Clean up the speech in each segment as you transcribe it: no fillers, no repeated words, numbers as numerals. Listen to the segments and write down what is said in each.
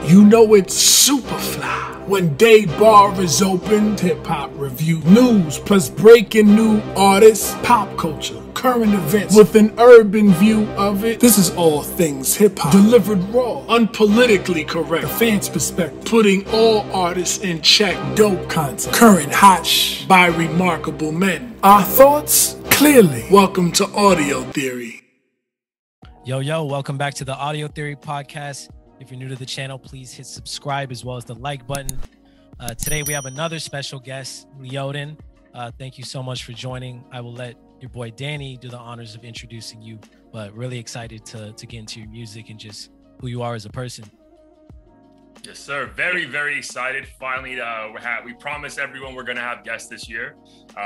You know it's super fly when day bar is open. Hip-hop review, news plus breaking new artists, pop culture, current events with an urban view of it. This is all things hip-hop delivered raw, unpolitically correct, a fan's perspective, putting all artists in check. Dope content, current hot by remarkable men. Our thoughts clearly. Welcome to Audio Theory. Yo, welcome back to the Audio Theory podcast. If you're new to the channel, please hit subscribe as well as the like button. Today we have another special guest, Leoden. Thank you so much for joining. I will let your boy Danny do the honors of introducing you, but really excited to get into your music and just who you are as a person. Yes, sir. Very, very excited. Finally, we promised everyone we're going to have guests this year.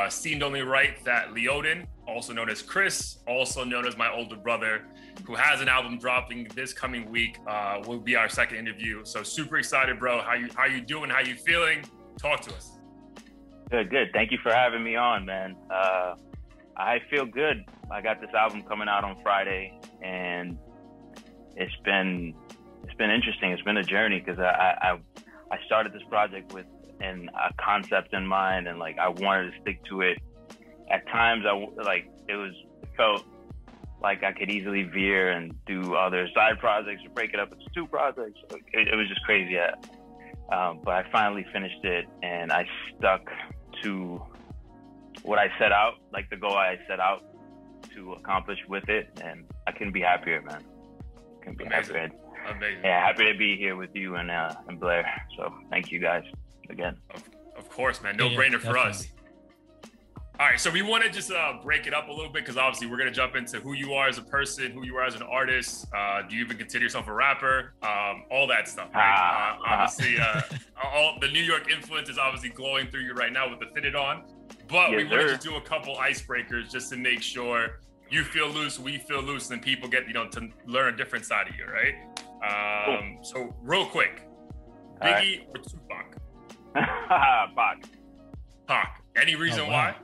Seemed only right that Leoden, also known as Chris, also known as my older brother, who has an album dropping this coming week, will be our second interview. So super excited, bro. How you doing? How you feeling? Talk to us. Good. Thank you for having me on, man. I feel good. I got this album coming out on Friday, and it's been interesting. It's been a journey because I started this project with a concept in mind, and like I wanted to stick to it. At times, it felt like I could easily veer and do other side projects or break it up into two projects. It was just crazy. But I finally finished it, and I stuck to what I set out, like the goal I set out to accomplish with it, and I couldn't be happier, man. Couldn't be happier. Amazing. Yeah, happy to be here with you and Blair. So thank you guys again. Of course, man. No brainer for us. All right, so we want to just break it up a little bit because obviously we're going to jump into who you are as a person, who you are as an artist. Do you even consider yourself a rapper? All that stuff, right? Obviously, all the New York influence is obviously glowing through you right now with the Fitted On. But we want to just do a couple icebreakers just to make sure you feel loose, we feel loose, and people get, to learn a different side of you, right? Cool. So real quick, Biggie or Tupac? Pac. Any reason why?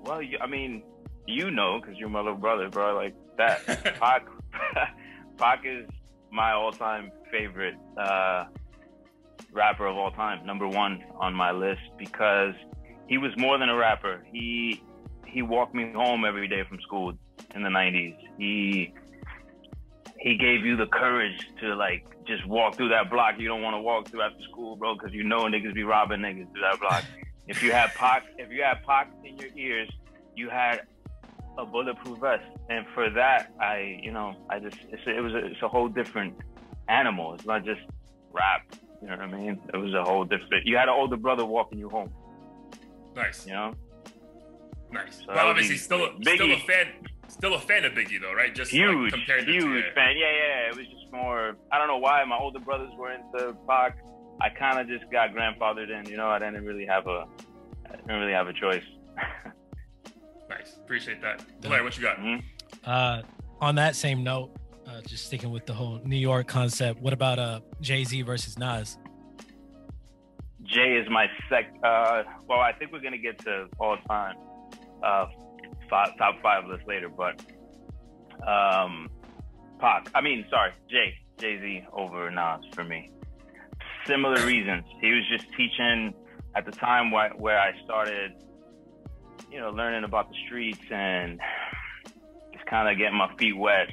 Well, because you're my little brother, bro. Like that. Pac is my all-time favorite rapper of all time. Number one on my list because he was more than a rapper. He walked me home every day from school in the 90s. He gave you the courage to like just walk through that block you don't want to walk through after school, bro, because you know niggas be robbing niggas through that block. If you had Pac in your ears, you had a bulletproof vest, and for that, it's a whole different animal. It's not just rap. You know what I mean? It was a whole different. You had an older brother walking you home. Nice. Nice. So but obviously, still a fan of Biggie, though, right? Just huge fan. Yeah. It was just more. I don't know why my older brothers were into Pac. I kind of just got grandfathered in. I didn't really have a choice. Nice. Appreciate that. Blair, what you got? Mm-hmm. On that same note, just sticking with the whole New York concept, what about Jay-Z versus Nas? Jay is my well, I think we're going to get to all time top five list later, but Jay-Z over Nas for me. Similar reasons. He was just teaching at the time where I started, learning about the streets and just kind of getting my feet wet.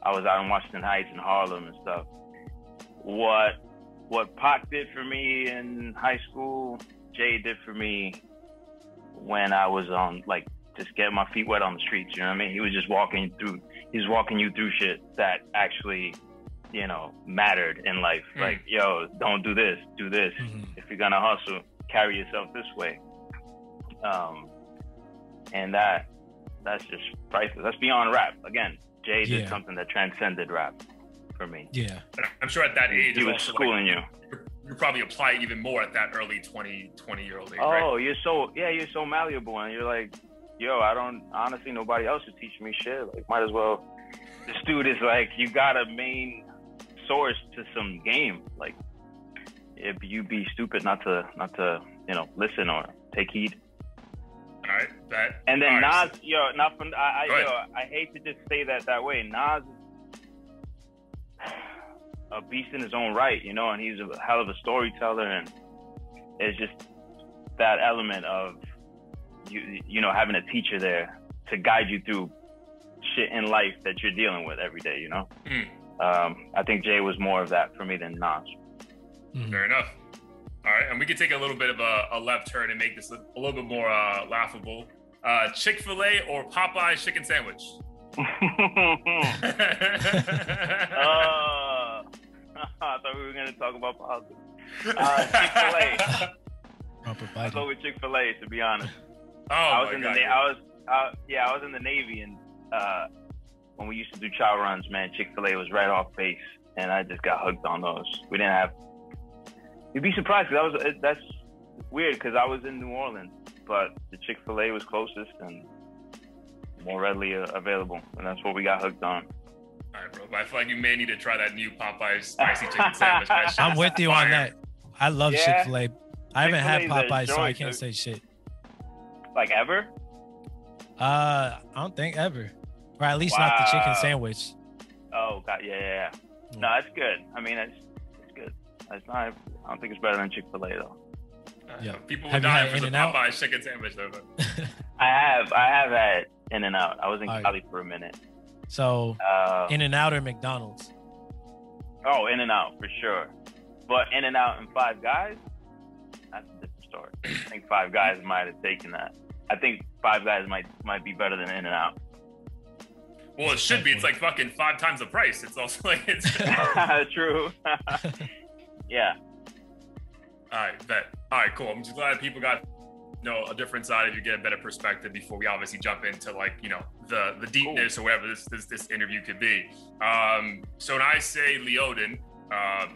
I was out in Washington Heights and Harlem and stuff. What Pac did for me in high school, Jay did for me when I was on, just getting my feet wet on the streets. You know what I mean? He was just walking you through shit that actually, mattered in life. Like, yo, don't do this, do this. Mm-hmm. If you're gonna hustle, carry yourself this way. And that's just priceless. That's beyond rap. Again, Jay did something that transcended rap for me. Yeah. And I'm sure at that age, he was schooling you. You probably apply even more at that early 20-year-old age, right? Oh, you're so malleable, and you're like, yo, honestly, nobody else is teaching me shit. Like, might as well. This dude is like, you got a main source to some game. Like, if you be stupid not to listen or take heed. All right, and then Nas, I hate to just say that way. Nas a beast in his own right, you know, and he's a hell of a storyteller, and it's just that element of you know, having a teacher there to guide you through shit in life that you're dealing with every day, you know. I think Jay was more of that for me than Nas. Fair enough. All right, and we could take a little bit of a left turn and make this a little bit more laughable. Chick-fil-A or Popeye's chicken sandwich? I thought we were gonna talk about politics. Chick-fil-A. I'll go with Chick-fil-A, to be honest. I was in the Navy, and when we used to do chow runs, man, Chick-fil-A was right off base, and I just got hooked on those. We didn't have. You'd be surprised, because that's weird, because I was in New Orleans, but the Chick-fil-A was closest and more readily available, and that's what we got hooked on. All right, bro. But I feel like you may need to try that new Popeye's spicy chicken sandwich. I'm with you on that. I love Chick-fil-A. I haven't had Popeyes, so I can't say shit. Like ever? I don't think ever, or at least not the chicken sandwich. Oh God, yeah. No, it's good. I mean, it's good. It's not. I don't think it's better than Chick-fil-A though. Yeah, people would die for the Popeyes chicken sandwich though. I have had In-N-Out. I was in Cali for a minute. So In-N-Out or McDonald's? Oh, In-N-Out for sure. But In-N-Out and Five Guys, that's a different story. I think Five Guys might have taken that. I think Five Guys might be better than In-N-Out. Well, it should be. It's like fucking 5 times the price. It's also like it's true. Yeah. All right, bet. All right, cool. I'm just glad people got a different side of you, get a better perspective before we obviously jump into like, you know, the deepness or whatever this interview could be. So when I say Leoden,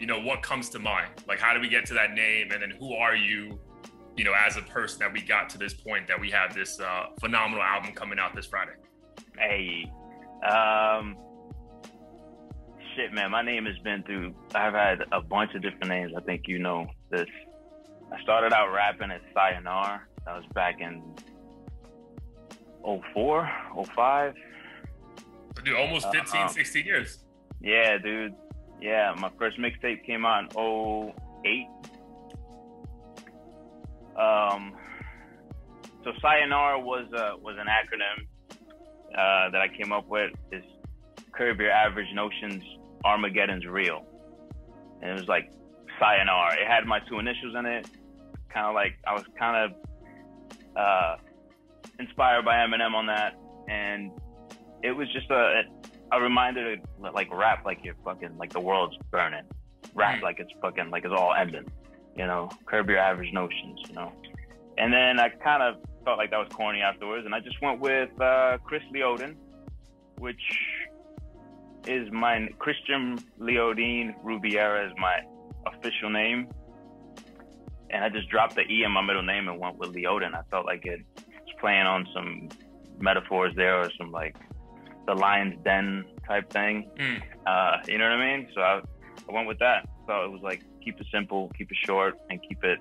you know, what comes to mind? Like, how do we get to that name? And then who are you, you know, as a person that we got to this point that we have this phenomenal album coming out this Friday? Hey, shit, man, my name has been through, I've had a bunch of different names. I think you know this. I started out rapping as Sayonara. That was back in 04, 05. Dude, almost 15, 16 years. Yeah, dude. Yeah, my first mixtape came out in 08. So Sayonara was an acronym that I came up with. Is Curb Your Average Notions, Armageddon's Real. And it was like Sayonara. It had my 2 initials in it. Kind of like, I was kind of inspired by Eminem on that. And it was just a reminder to like rap like you're fucking, like the world's burning. Rap like it's fucking, like it's all ending. You know, curb your average notions, you know. And then I kind of felt like that was corny afterwards. And I just went with Chris Leoden, which is my Christian Leodine Rubiera is my official name. And I just dropped the E in my middle name and went with Leoden. I felt like it was playing on some metaphors there, or some like the lion's den type thing. You know what I mean? So I went with that. So it was like, keep it simple, keep it short, and keep it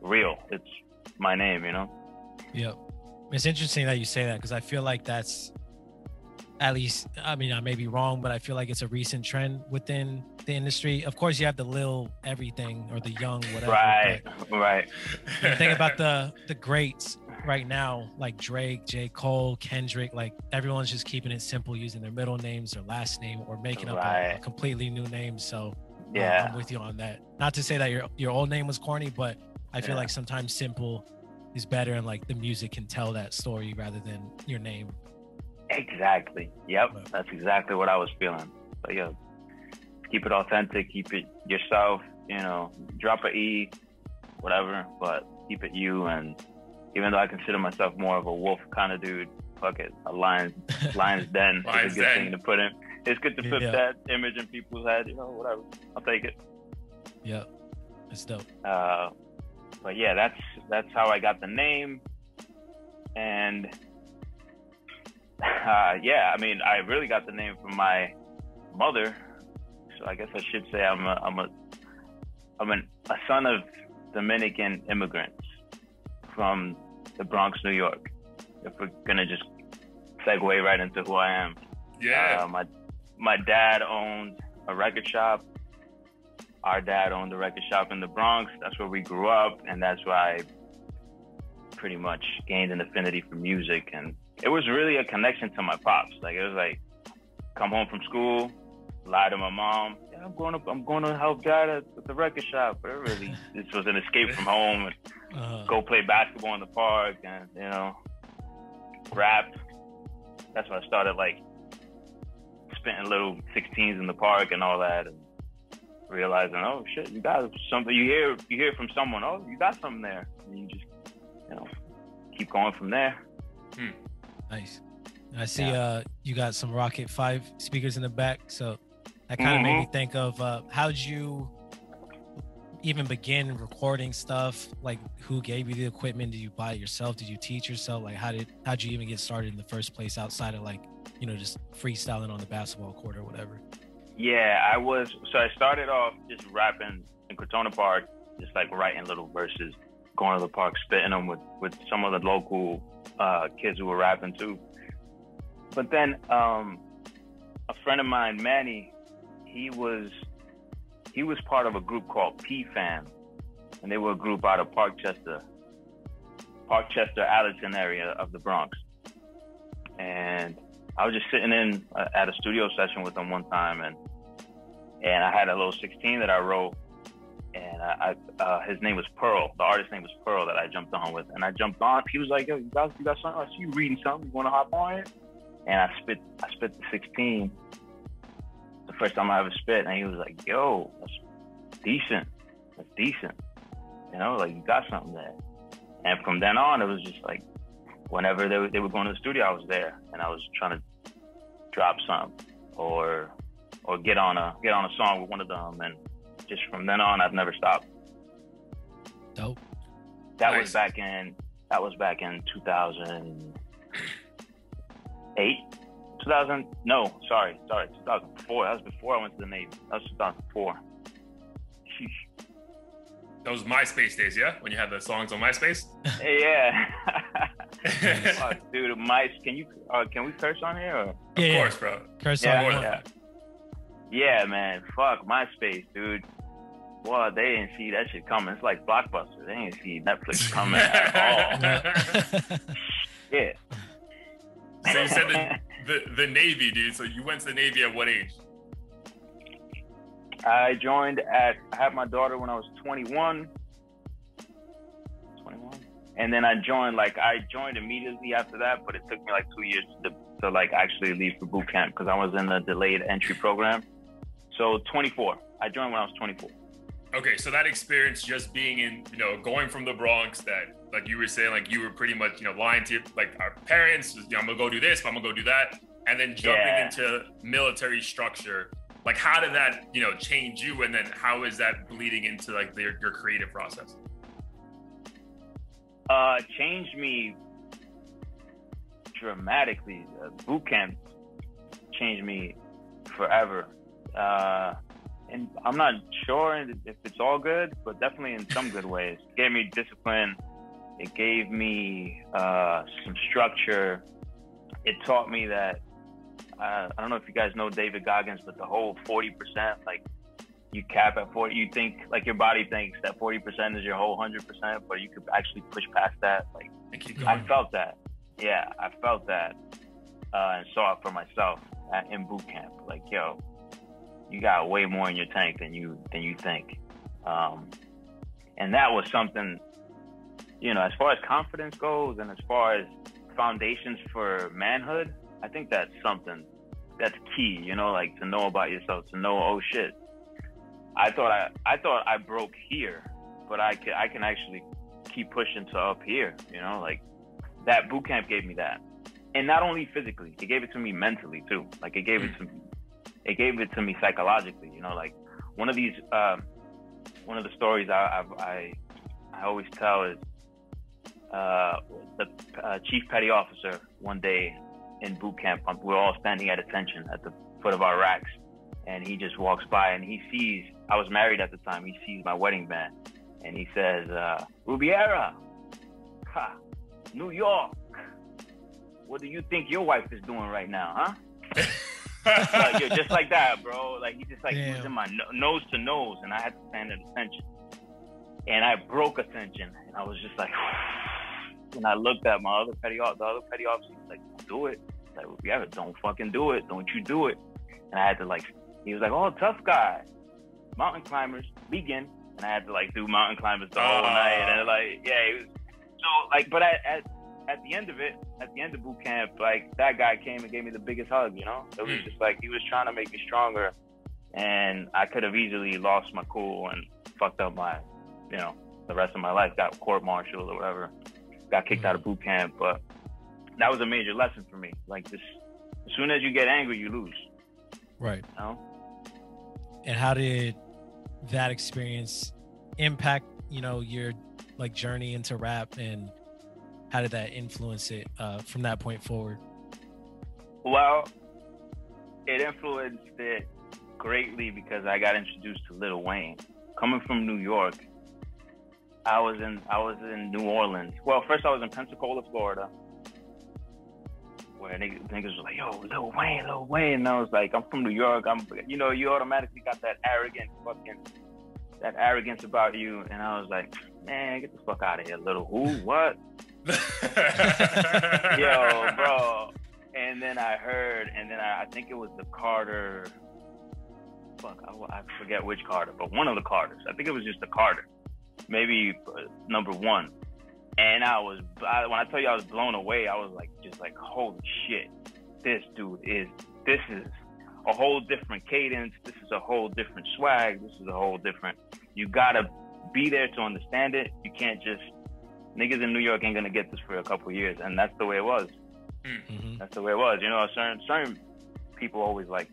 real. It's my name, you know? Yeah. It's interesting that you say that, because I feel like that's, at least, I mean, I may be wrong, but I feel like it's a recent trend within the industry. Of course, you have the Lil everything or the young whatever. Right. The thing about the greats right now, like Drake, J. Cole, Kendrick, like everyone's just keeping it simple, using their middle names, their last name, or making up a completely new name. So yeah, I'm with you on that. Not to say that your old name was corny, but I feel like sometimes simple is better, and like the music can tell that story rather than your name. Exactly. Yep. That's exactly what I was feeling. So yeah, keep it authentic, keep it yourself, you know, drop a E, whatever, but keep it you. And even though I consider myself more of a wolf kind of dude, fuck it, a lion's den is a good thing to put in. It's good to put that image in people's head, you know, whatever. I'll take it. Yeah, it's dope. But yeah, that's how I got the name. And yeah, I mean, I really got the name from my mother. So I guess I should say I'm a son of Dominican immigrants from the Bronx, New York. If we're gonna just segue right into who I am. Yeah. My dad owned a record shop our dad owned the record shop in the Bronx. That's where we grew up, and that's where I pretty much gained an affinity for music. And it was really a connection to my pops. Like, it was like, come home from school, lie to my mom, yeah, I'm going to help dad at the record shop. But this was an escape from home, and go play basketball in the park, and rap. That's when I started like spitting little 16s in the park and all that, and realizing, oh shit, you got something. You hear from someone, oh, you got something there, and you just keep going from there. Nice. I see you got some Rocket 5 speakers in the back, so that kind of made me think of how'd you even begin recording stuff? Like, who gave you the equipment? Did you buy it yourself? Did you teach yourself? Like, how'd you even get started in the first place outside of like, just freestyling on the basketball court or whatever? Yeah, I started off just rapping in Crotona Park, just like writing little verses, going to the park, spitting them with some of the local kids who were rapping too. But then a friend of mine, Manny, he was part of a group called P-Fam, and they were a group out of Parkchester, Allerton area of the Bronx. And I was just sitting in at a studio session with them one time, and I had a little 16 that I wrote, and his name was Pearl. The artist's name was Pearl that I jumped on with, and I jumped on. He was like, "Yo, you got something? I see you reading something. You want to hop on it?" And I spit the 16. The first time I ever spit, and he was like, "Yo, that's decent. That's decent. Like, you got something there." And from then on, it was just like, whenever they were going to the studio, I was there, and I was trying to drop something or get on a song with one of them, and just from then on, I've never stopped. Dope. That was back in 2008. 2004. That was before I went to the Navy. That was 2004. Sheesh. Those MySpace days, yeah? When you had the songs on MySpace? Yeah. Fuck, dude, can we curse on here? Or? Of course, bro. Curse on here. Yeah. Yeah, man. Fuck MySpace, dude. Well, they didn't see that shit coming. It's like Blockbuster. They didn't see Netflix coming at all. Yeah. So you said the Navy, dude. So you went to the Navy at what age? I had my daughter when I was 21. And then I joined immediately after that, but it took me like 2 years to like actually leave for boot camp because I was in the delayed entry program. So 24. I joined when I was 24. Okay, so that experience just being in, going from the Bronx, that like you were saying, like you were pretty much, lying to like our parents, I'm gonna go do this, I'm gonna go do that, and then jumping into military structure. Like, how did that, change you, and then how is that bleeding into like your creative process? Changed me dramatically. Boot camp changed me forever. And I'm not sure if it's all good, but definitely in some good ways. It gave me discipline. It gave me some structure. It taught me that, I don't know if you guys know David Goggins, but the whole 40%, like you cap at 40, you think, like your body thinks that 40% is your whole 100%, but you could actually push past that. Like, I felt that. Yeah, I felt that and saw it for myself in boot camp. Like, yo, you got way more in your tank than you think. And that was something, as far as confidence goes and as far as foundations for manhood, I think that's something that's key, like to know about yourself, to know, oh shit, I thought I broke here, but I can actually keep pushing to up here, like that boot camp gave me that. And not only physically, it gave it to me mentally too. Like it gave it to me psychologically, like one of the stories I always tell is the chief petty officer one day in boot camp, we're all standing at attention at the foot of our racks, and he just walks by and he sees, I was married at the time, he sees my wedding band and he says, Rubiera, New York, what do you think your wife is doing right now, huh? like, yo, just like that, bro. Like he just like Damn. was in my nose to nose, and I had to stand at attention. And I broke attention, and I was just like, and I looked at my the other petty officer, like, don't do it. Like, yeah, don't fucking do it. Don't you do it. And I had to like, he was like, oh, tough guy. Mountain climbers, begin. And I had to like do mountain climbers the whole night. And like, yeah, it was so like, but at the end of it, at the end of boot camp, like that guy came and gave me the biggest hug, you know? It was just like, he was trying to make me stronger. And I could have easily lost my cool and fucked up my, you know, the rest of my life, got court-martialed or whatever, got kicked out of boot camp. But that was a major lesson for me. Like, this, as soon as you get angry, you lose. Right. You know? And how did that experience impact, you know, your like journey into rap, and how did that influence it from that point forward? Well, it influenced it greatly because I got introduced to Lil Wayne. Coming from New York, I was in New Orleans. Well, first I was in Pensacola, Florida, where niggas was like, yo, Lil Wayne. And I was like, I'm from New York. You know, you automatically got that arrogance about you. And I was like, man, get the fuck out of here, little who? What? Yo, bro. And then I heard, I think it was the Carter. Fuck, I forget which Carter, but one of the Carters. I think it was just the Carter. Maybe number one. And when I tell you I was blown away, I was like, just like, holy shit, this is a whole different cadence. This is a whole different swag. This is a whole different, you gotta be there to understand it. You can't just, niggas in New York ain't gonna get this for a couple of years. And that's the way it was. Mm-hmm. That's the way it was. You know, certain people always like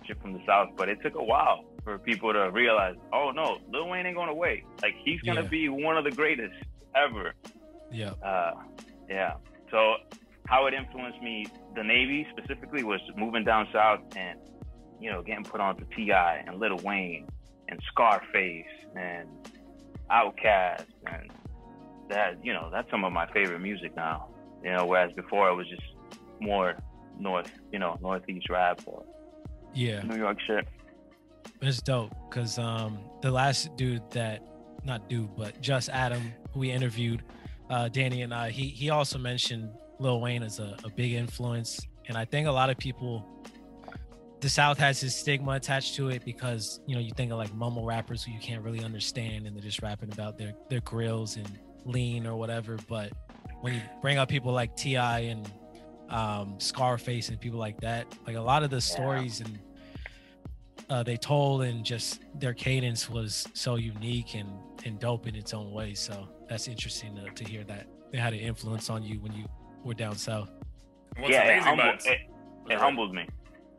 shit from the South, but it took a while for people to realize, oh no, Lil Wayne ain't going away. Like, he's going to be one of the greatest ever. Yeah. Yeah. So how it influenced me, the Navy specifically, was moving down South and, you know, getting put on to T.I. and Lil Wayne and Scarface and Outkast. And that, you know, that's some of my favorite music now. You know, whereas before it was just more Northeast rap or New York shit. It's dope because the last dude Just Adam, who we interviewed, Danny and I, he also mentioned Lil Wayne as a big influence. And I think a lot of people, the South has this stigma attached to it because, you know, you think of like mumble rappers who you can't really understand and they're just rapping about their grills and lean or whatever. But when you bring up people like T.I. and Scarface and people like that, like a lot of the stories and they told and just their cadence was so unique and dope in its own way. So that's interesting to hear that they had an influence on you when you were down south. It humbled me.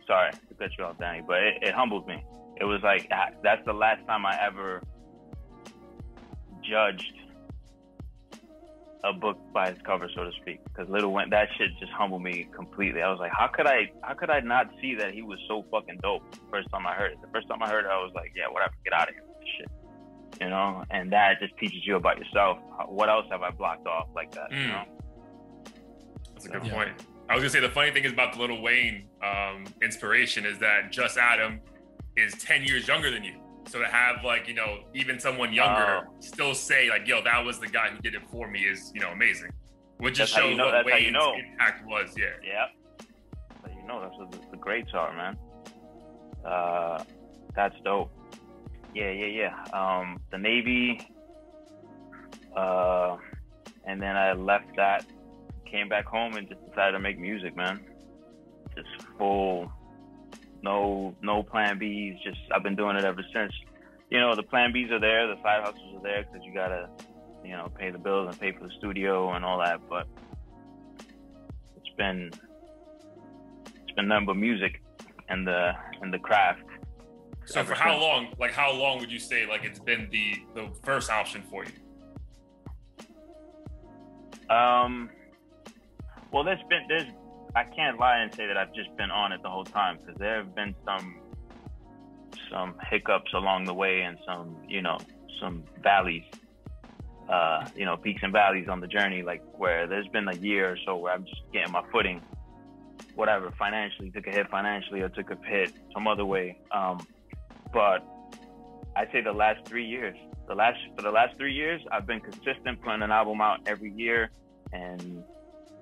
Sorry to cut you off, Danny, but it humbled me. It was like, that's the last time I ever judged a book by its cover, so to speak, because Lil Wayne, that shit just humbled me completely. I was like, how could I not see that he was so fucking dope the first time I heard it? The first time I heard it, I was like, yeah, whatever, get out of here with this shit. You know? And that just teaches you about yourself. What else have I blocked off like that, you know? That's a good point. I was gonna say, the funny thing is about the Lil Wayne inspiration is that Just Adam is 10 years younger than you. So to have, like, you know, even someone younger still say, like, yo, that was the guy who did it for me is, you know, amazing. Which just shows what Wayne's impact was, Yeah. But you know, that's what the greats are, man. That's dope. Yeah. The Navy, and then I left that, came back home and just decided to make music, man. Just full... No plan Bs. Just, I've been doing it ever since. You know, the plan Bs are there, the side hustles are there because you gotta, you know, pay the bills and pay for the studio and all that. But it's been nothing but music and the craft. So for how long? Like, how long would you say like it's been the first option for you? Well, there's. I can't lie and say that I've just been on it the whole time, because there have been some hiccups along the way and some valleys, peaks and valleys on the journey, like where there's been a year or so where I'm just getting my footing. whatever, financially, took a hit financially or took a hit some other way. But I'd say the last 3 years, for the last 3 years, I've been consistent, putting an album out every year and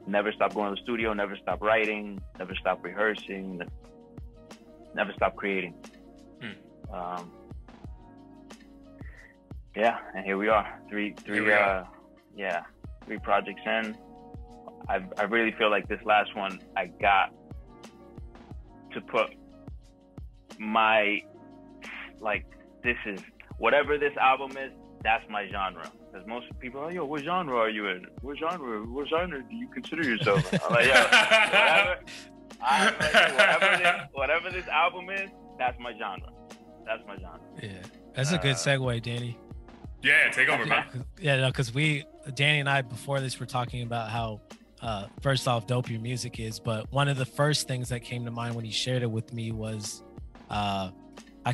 never stopped going to the studio, never stopped writing, never stopped rehearsing, never stopped creating. Yeah, and here we are, three projects in. I really feel like this last one, I got to put my, like, this is, whatever this album is, that's my genre. Because most people are like, yo, what genre are you in? What genre do you consider yourself? I'm like, yo, whatever this album is, that's my genre. That's my genre. Yeah, that's a good segue, Danny. Yeah, take over, man. Yeah, no, because Danny and I, before this, were talking about how, first off, dope your music is. But one of the first things that came to mind when he shared it with me was I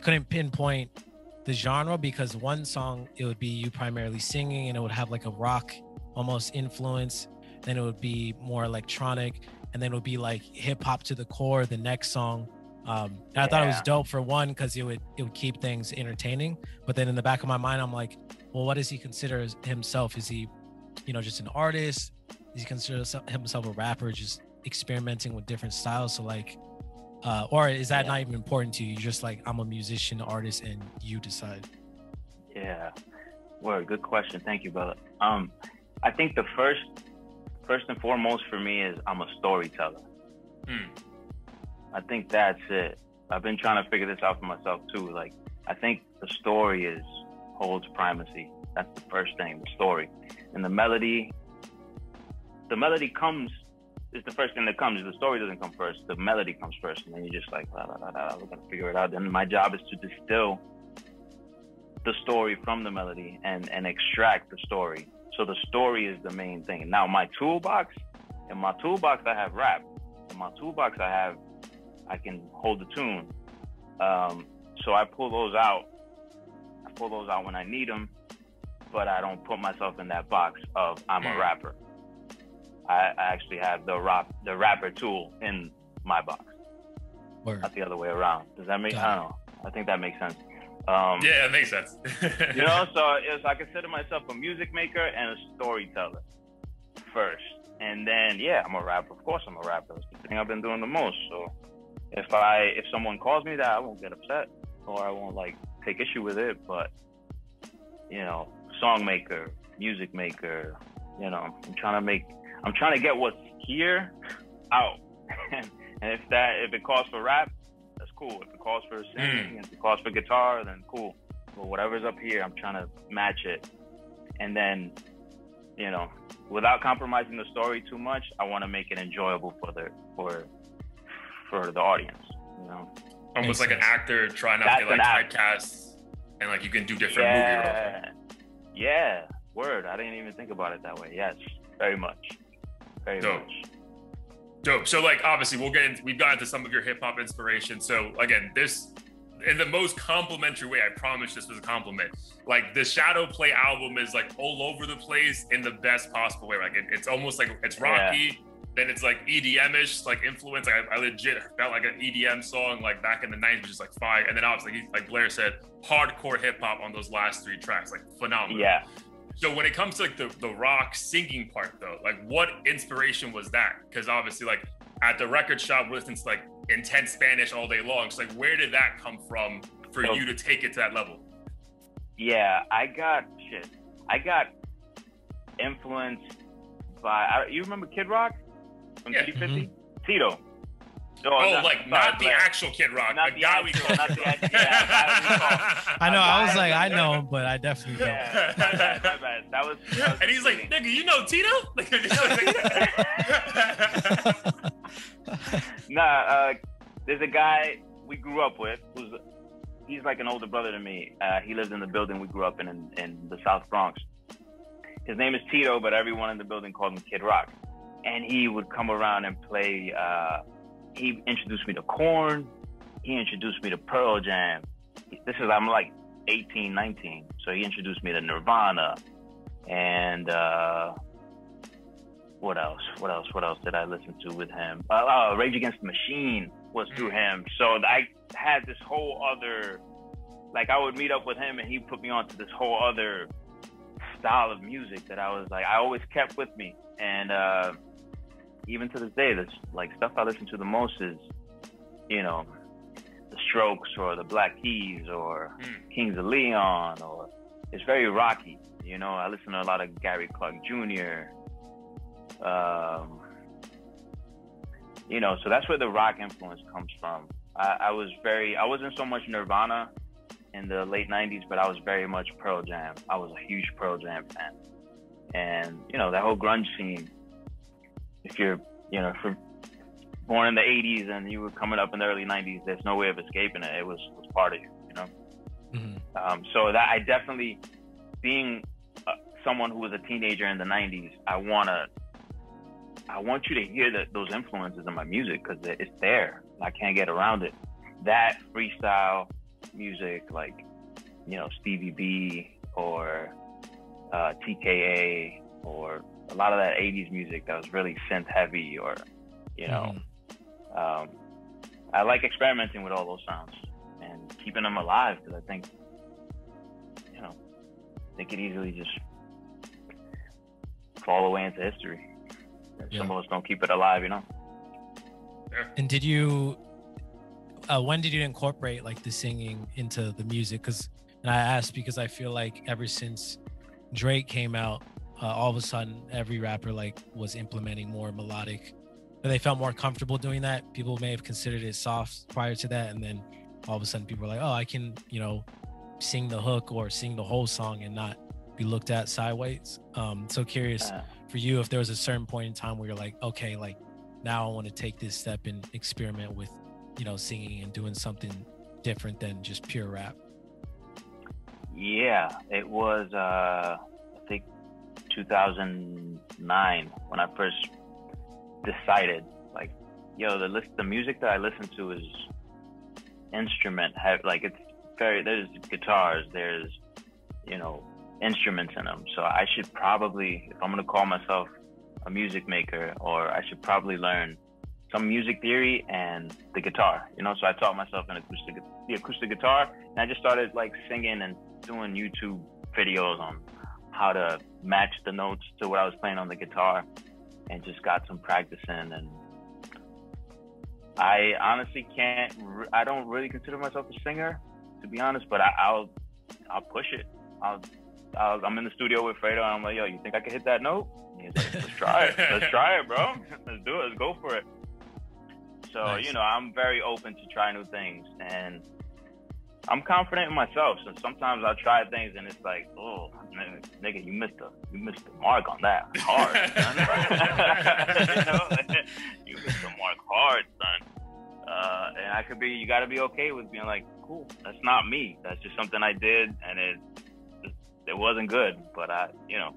couldn't pinpoint the genre, because one song, it would be you primarily singing and it would have like a rock almost influence. Then it would be more electronic, and then it would be like hip hop to the core, the next song. And I thought it was dope for one, because it would keep things entertaining. But then in the back of my mind, I'm like, well, what does he consider himself? Is he, just an artist? Does he consider himself a rapper, just experimenting with different styles? So like, or is that not even important to you? You're just like, I'm a musician, artist, and you decide. Yeah, word, good question. Thank you, brother. I think the first and foremost for me is I'm a storyteller. I think that's it. I've been trying to figure this out for myself too. Like, I think the story holds primacy. That's the first thing, the story. And the melody is the first thing that comes. The story doesn't come first. The melody comes first. And then you're just like, we're going to figure it out. Then my job is to distill the story from the melody and extract the story. So the story is the main thing. Now, in my toolbox, I have rap. In my toolbox, I can hold the tune. So I pull those out. When I need them, but I don't put myself in that box of I'm a rapper. I actually have the rapper tool in my box. Word. Not the other way around. Does that make? I don't know. I think that makes sense. Yeah, it makes sense. So I consider myself a music maker and a storyteller first, and then I'm a rapper. Of course, I'm a rapper. It's the thing I've been doing the most. So if someone calls me that, I won't get upset, or I won't like take issue with it. But song maker, music maker. I'm trying to get what's here out. And if it calls for rap, that's cool. If it calls for singing, if it calls for guitar, then cool. But whatever's up here, I'm trying to match it. And then, without compromising the story too much, I want to make it enjoyable for the audience. Almost like an actor trying not to get like typecast, and like you can do different movie roles. Yeah, word. I didn't even think about it that way. Yes, very much. Very much. Dope. So like, obviously we've gotten into some of your hip hop inspiration. So again, this, in the most complimentary way, I promise this was a compliment. Like the ShadowPlay album is like all over the place in the best possible way. Like it's almost like it's rocky, then it's like EDM-ish, like influence. Like I legit felt like an EDM song like back in the 90s, which is like fire. And then obviously, like Blair said, hardcore hip hop on those last 3 tracks, like phenomenal. Yeah. So when it comes to like the rock singing part though, like what inspiration was that? Because obviously like at the record shop, we're listening to like intense Spanish all day long. So like where did that come from for you to take it to that level? Yeah, I got influenced by, you remember Kid Rock from T50? Tito. Not the actual Kid Rock, not the guy we call. Not the actual, I know. I was like, I know him, but I definitely don't. My bad. That was and he's like, nigga, you know Tito? There's a guy we grew up with he's like an older brother to me. He lives in the building we grew up in the South Bronx. His name is Tito, but everyone in the building called him Kid Rock. And he would come around and play. He introduced me to Korn. He introduced me to Pearl Jam. I'm like 18, 19. So he introduced me to Nirvana. And What else did I listen to with him? Rage Against the Machine was through him. So I had this whole other, like, I would meet up with him and he put me onto this whole other style of music that I was like, I always kept with me. And even to this day, this like stuff I listen to the most is, you know, the Strokes or the Black Keys or Kings of Leon, or it's very rocky. You know, I listen to a lot of Gary Clark Jr. You know, so that's where the rock influence comes from. I wasn't so much Nirvana in the late 90s, but I was very much Pearl Jam. I was a huge Pearl Jam fan. And, you know, that whole grunge scene, if you're born in the 80s and you were coming up in the early 90s, there's no way of escaping it. It was part of you, you know? Mm-hmm. So that I definitely, being someone who was a teenager in the 90s, I want you to hear those influences in my music, because it's there. I can't get around it. That freestyle music, like, you know, Stevie B or TKA, or a lot of that 80s music that was really synth heavy, or, you know, I like experimenting with all those sounds and keeping them alive, because I think, you know, they could easily just fall away into history. Some of us don't keep it alive, you know? And did you, when did you incorporate like the singing into the music? And I asked because I feel like ever since Drake came out, all of a sudden every rapper like was implementing more melodic, and they felt more comfortable doing that. People may have considered it soft prior to that, and then all of a sudden people were like, oh, I can, you know, sing the hook or sing the whole song and not be looked at sideways. So curious for you if there was a certain point in time where you're like, okay, like now I want to take this step and experiment with, you know, singing and doing something different than just pure rap. Yeah, it was I think 2009 when I first decided, like, yo, the music that I listen to is instrument heavy. Like, it's very, there's guitars, there's, you know, instruments in them. So I should probably, if I'm gonna call myself a music maker, or I should probably learn some music theory and the guitar, you know? So I taught myself the acoustic guitar, and I just started like singing and doing YouTube videos on how to match the notes to what I was playing on the guitar, and just got some practice in. And I honestly I don't really consider myself a singer, to be honest, but I'll push it. I'm in the studio with Fredo, and I'm like, yo, you think I can hit that note? And he's like, let's try it. Let's try it, bro. Let's do it. Let's go for it. So, nice. You know, I'm very open to try new things, and I'm confident in myself. So sometimes I'll try things and it's like, oh, nigga, you missed the mark on that hard, son. You know? You missed the mark hard, son. And you gotta be okay with being like, cool, that's not me. That's just something I did, and it wasn't good. But I, you know,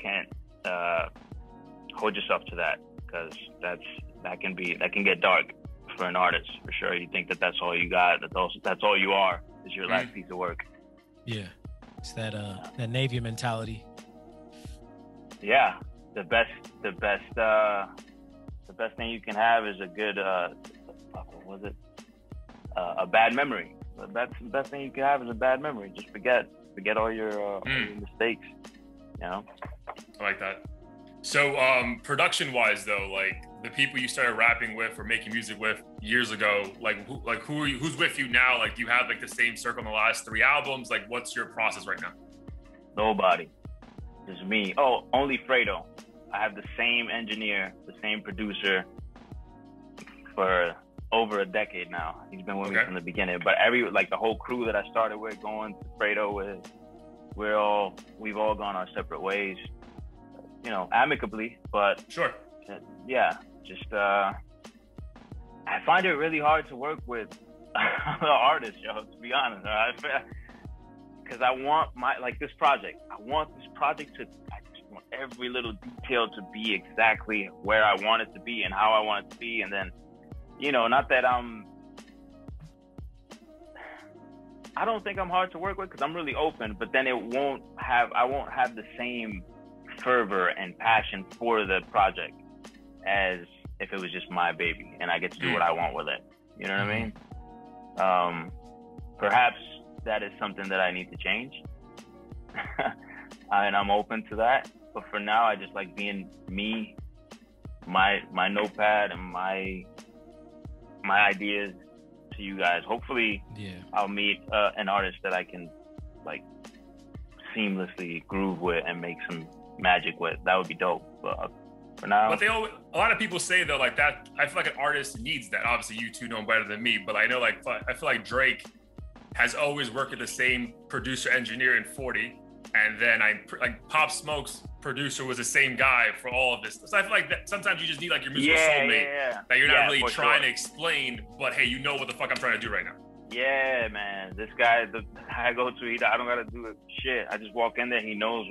can't hold yourself to that, because that can get dark for an artist, for sure. You think that's all you got, that's all you are, is your last piece of work. Yeah, it's that Navy mentality. Yeah, the best thing you can have is a good a bad memory. The best thing you can have is a bad memory. Just forget all your mistakes, you know? I like that. So production wise though, like the people you started rapping with or making music with years ago, who's with you now? Like, do you have like the same circle in the last 3 albums? Like, what's your process right now? Nobody, just me. Oh, only Fredo. I have the same engineer, the same producer for over a decade now. He's been with me from the beginning. But the whole crew that I started with, going to Fredo with, we've all gone our separate ways, you know, amicably, but sure. Yeah, just I find it really hard to work with the artists, yo, to be honest. Because I want this project. I just want every little detail to be exactly where I want it to be and how I want it to be. And then, you know, not that I don't think I'm hard to work with, because I'm really open, but then I won't have the same fervor and passion for the project as if it was just my baby and I get to do what I want with it. You know what I mean? Perhaps that is something that I need to change. And I'm open to that. But for now, I just like being me, my notepad and my ideas to you guys. Hopefully, I'll meet an artist that I can like seamlessly groove with and make some magic with. That would be dope. But for now, but a lot of people say though, like that. I feel like an artist needs that. Obviously, you two know better than me, but I know like I feel like Drake has always worked with the same producer engineer in 40, and then like Pop Smoke's producer was the same guy for all of this. So I feel like that sometimes you just need like your musical soulmate that you're not really trying to explain, but hey, you know what the fuck I'm trying to do right now. Yeah, man. This guy, I go to, I don't gotta do shit. I just walk in there. He knows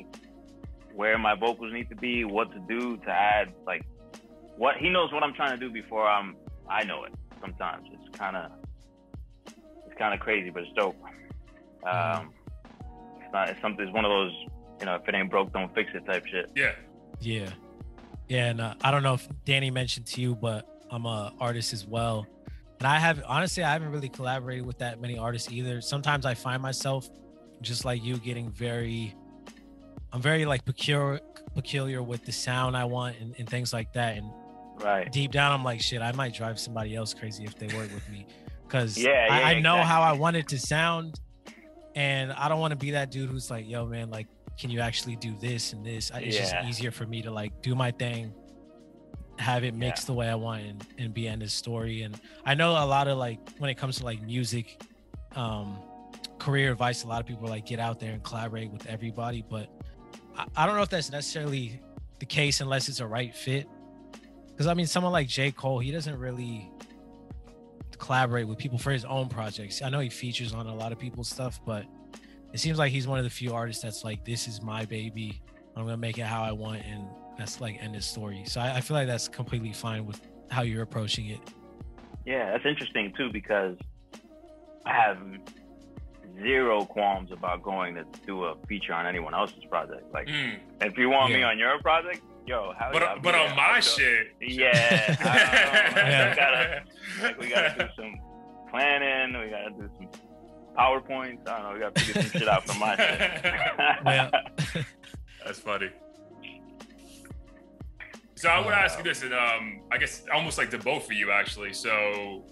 where my vocals need to be, what to do to add, like what he knows what I'm trying to do before I know it. Sometimes it's kind of crazy, but it's dope. It's one of those, you know, if it ain't broke, don't fix it type shit. Yeah. And I don't know if Danny mentioned to you, but I'm a artist as well. And I haven't really collaborated with that many artists either. Sometimes I find myself just like you I'm very like peculiar with the sound I want and things like that. And deep down, I'm like, shit, I might drive somebody else crazy if they work with me. Cause I know how I want it to sound. And I don't want to be that dude who's like, yo, man, like, can you actually do this and this? It's just easier for me to like do my thing, have it mixed the way I want and be in this story. And I know a lot of like, when it comes to like music, career advice, a lot of people are like, get out there and collaborate with everybody. But I don't know if that's necessarily the case unless it's a right fit. Because I mean, someone like J. Cole, he doesn't really collaborate with people for his own projects. I know he features on a lot of people's stuff, but it seems like he's one of the few artists that's like, this is my baby, I'm gonna make it how I want, and that's like end of story. So I feel like that's completely fine with how you're approaching it. Yeah, that's interesting too, because I have zero qualms about going to do a feature on anyone else's project. Like, if you want me on your project, yo, but on my shit, we gotta do some planning. We gotta do some PowerPoints. I don't know. We gotta figure some shit out for my shit. That's funny. So I would ask you this, and I guess almost like to both of you actually. So,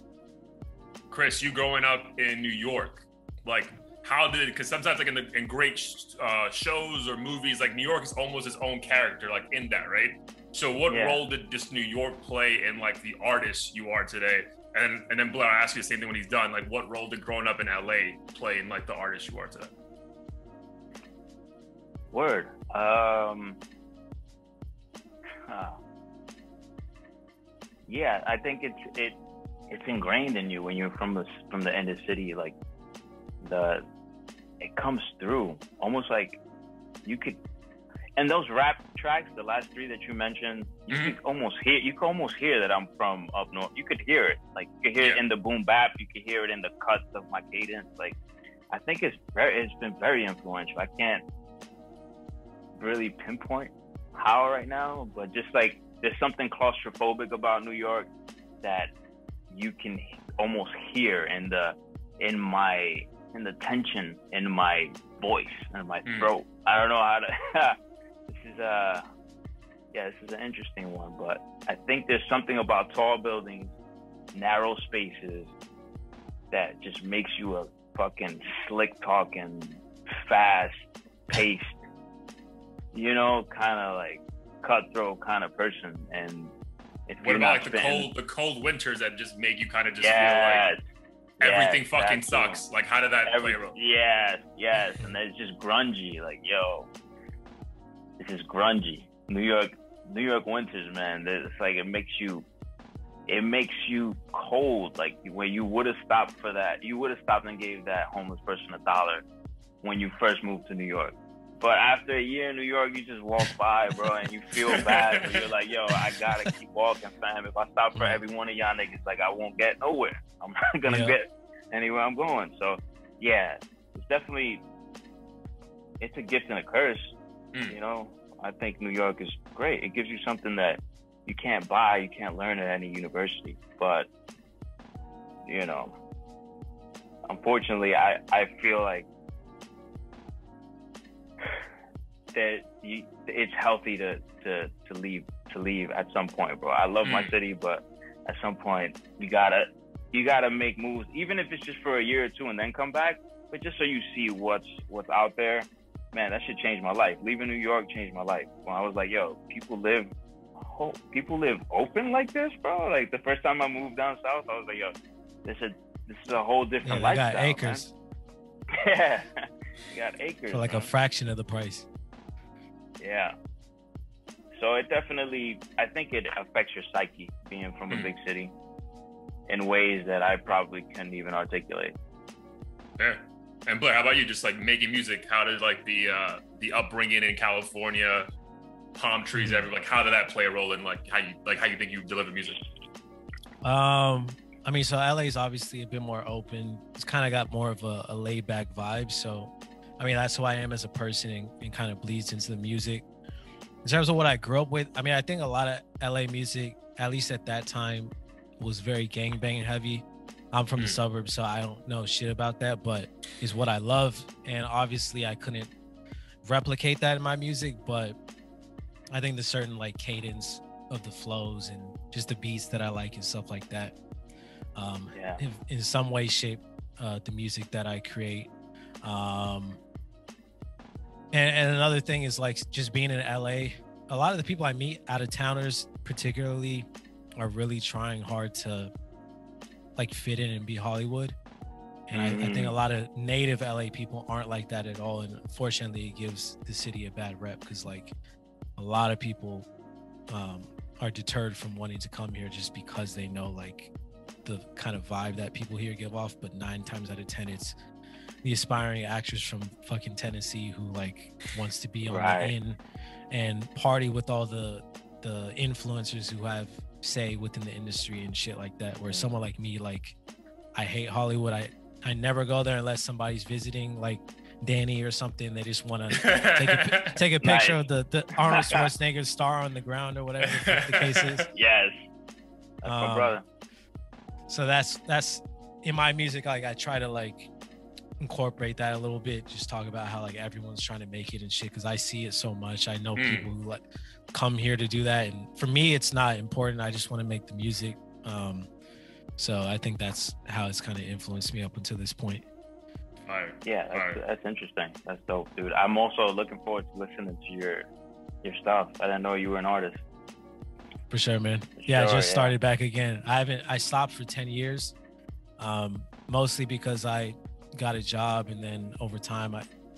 Chris, you growing up in New York, like, how did, because sometimes like in great shows or movies, like New York is almost its own character, like in that, right? So what role did this New York play in like the artist you are today? And then Blair, I'll ask you the same thing when he's done. Like, what role did growing up in LA play in like the artist you are today? Word. Yeah, I think it's ingrained in you when you're from the inner city. Like, it comes through almost like you could, and those rap tracks, the last three that you mentioned, you could almost hear that I'm from up north. You could hear it, like you could hear it in the boom bap, you could hear it in the cuts of my cadence. Like, I think it's been very influential. I can't really pinpoint how right now, but just like there's something claustrophobic about New York that you can almost hear in the tension in my voice and my throat. I don't know how to. This is an interesting one, but I think there's something about tall buildings, narrow spaces, that just makes you a fucking slick talking, fast paced, you know, kind of like cutthroat kind of person. And if what about like the cold winters that just make you kind of just feel like everything fucking sucks? Like, how did that play a role? Yes, and it's just grungy. Like, yo, this is grungy. New York winters, man. It's like it makes you cold. Like, when you would have stopped for that, you would have stopped and gave that homeless person $1 when you first moved to New York. But after a year in New York, you just walk by, bro, and you feel bad. But you're like, yo, I gotta keep walking, fam. If I stop for every one of y'all niggas, like, I won't get nowhere. I'm not gonna get anywhere I'm going. So, yeah, it's definitely, it's a gift and a curse, you know. I think New York is great. It gives you something that you can't buy, you can't learn at any university. But, you know, unfortunately, I feel like that it's healthy to leave at some point, bro. I love my city, but at some point you gotta make moves, even if it's just for a year or two, and then come back. But just so you see what's out there, man, that shit changed my life. Leaving New York changed my life. When I was like, yo, people live open like this, bro. Like the first time I moved down south, I was like, yo, this is a whole different lifestyle. They got acres. Man. Yeah, you got acres for like a fraction of the price. Yeah. So it definitely, I think it affects your psyche being from a big city in ways that I probably couldn't even articulate. Yeah. And Blair, how about you? Just like making music, how did like the upbringing in California, palm trees everywhere, like how did that play a role in like how you think you deliver music? I mean, so LA is obviously a bit more open. It's kind of got more of a laid back vibe. So, I mean, that's who I am as a person and kind of bleeds into the music. In terms of what I grew up with, I mean, I think a lot of LA music, at least at that time, was very gangbang heavy. I'm from the suburbs, so I don't know shit about that, but it's what I love. And obviously I couldn't replicate that in my music, but I think the certain like cadence of the flows and just the beats that I like and stuff like that, in some way shape the music that I create. And another thing is like just being in LA, a lot of the people I meet, out of towners particularly, are really trying hard to like fit in and be Hollywood. And I think a lot of native LA people aren't like that at all. And unfortunately it gives the city a bad rep because like a lot of people are deterred from wanting to come here just because they know like the kind of vibe that people here give off. But 9 times out of 10, it's the aspiring actress from fucking Tennessee who like wants to be on the in and party with all the influencers who have say within the industry and shit like that. Where someone like me, like I hate Hollywood. I never go there unless somebody's visiting, like Danny or something. They just want to take a picture of the Arnold Schwarzenegger star on the ground or whatever the case is. Yes, that's my brother. So that's in my music. Like I try to like incorporate that a little bit, just talk about how like everyone's trying to make it and shit, because I see it so much. I know people who like come here to do that, and for me it's not important. I just want to make the music. So I think that's how it's kind of influenced me up until this point. Yeah, that's interesting. That's dope, dude. I'm also looking forward to listening to your stuff. I didn't know you were an artist. For sure, man. I just started back again. I stopped for 10 years, mostly because I got a job, and then over time